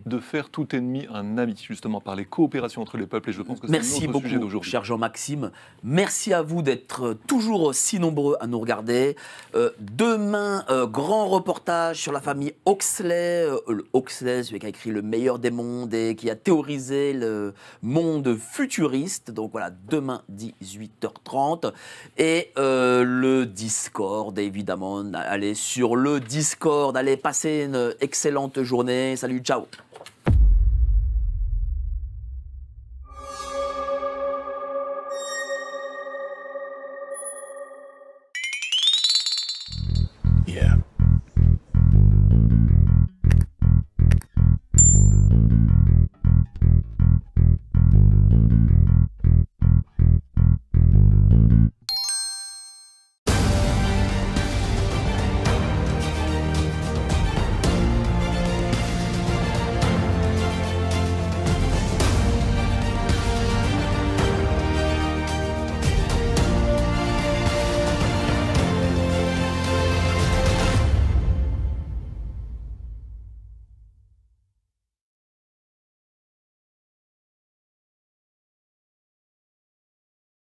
de faire tout ennemi un ami, justement par les coopérations entre les peuples. Et je pense que c'est Merci notre sujet beaucoup, d'aujourd'hui. cher Jean-Maxime. Merci à vous d'être toujours si nombreux à nous regarder. Demain, grand reportage sur la famille Huxley. Huxley, celui qui a écrit Le meilleur des mondes et qui a théorisé le monde futuriste. Donc voilà, demain, 18h30. Et le Discord, évidemment. Allez sur le Discord, allez passer une excellente journée. Salut, ciao.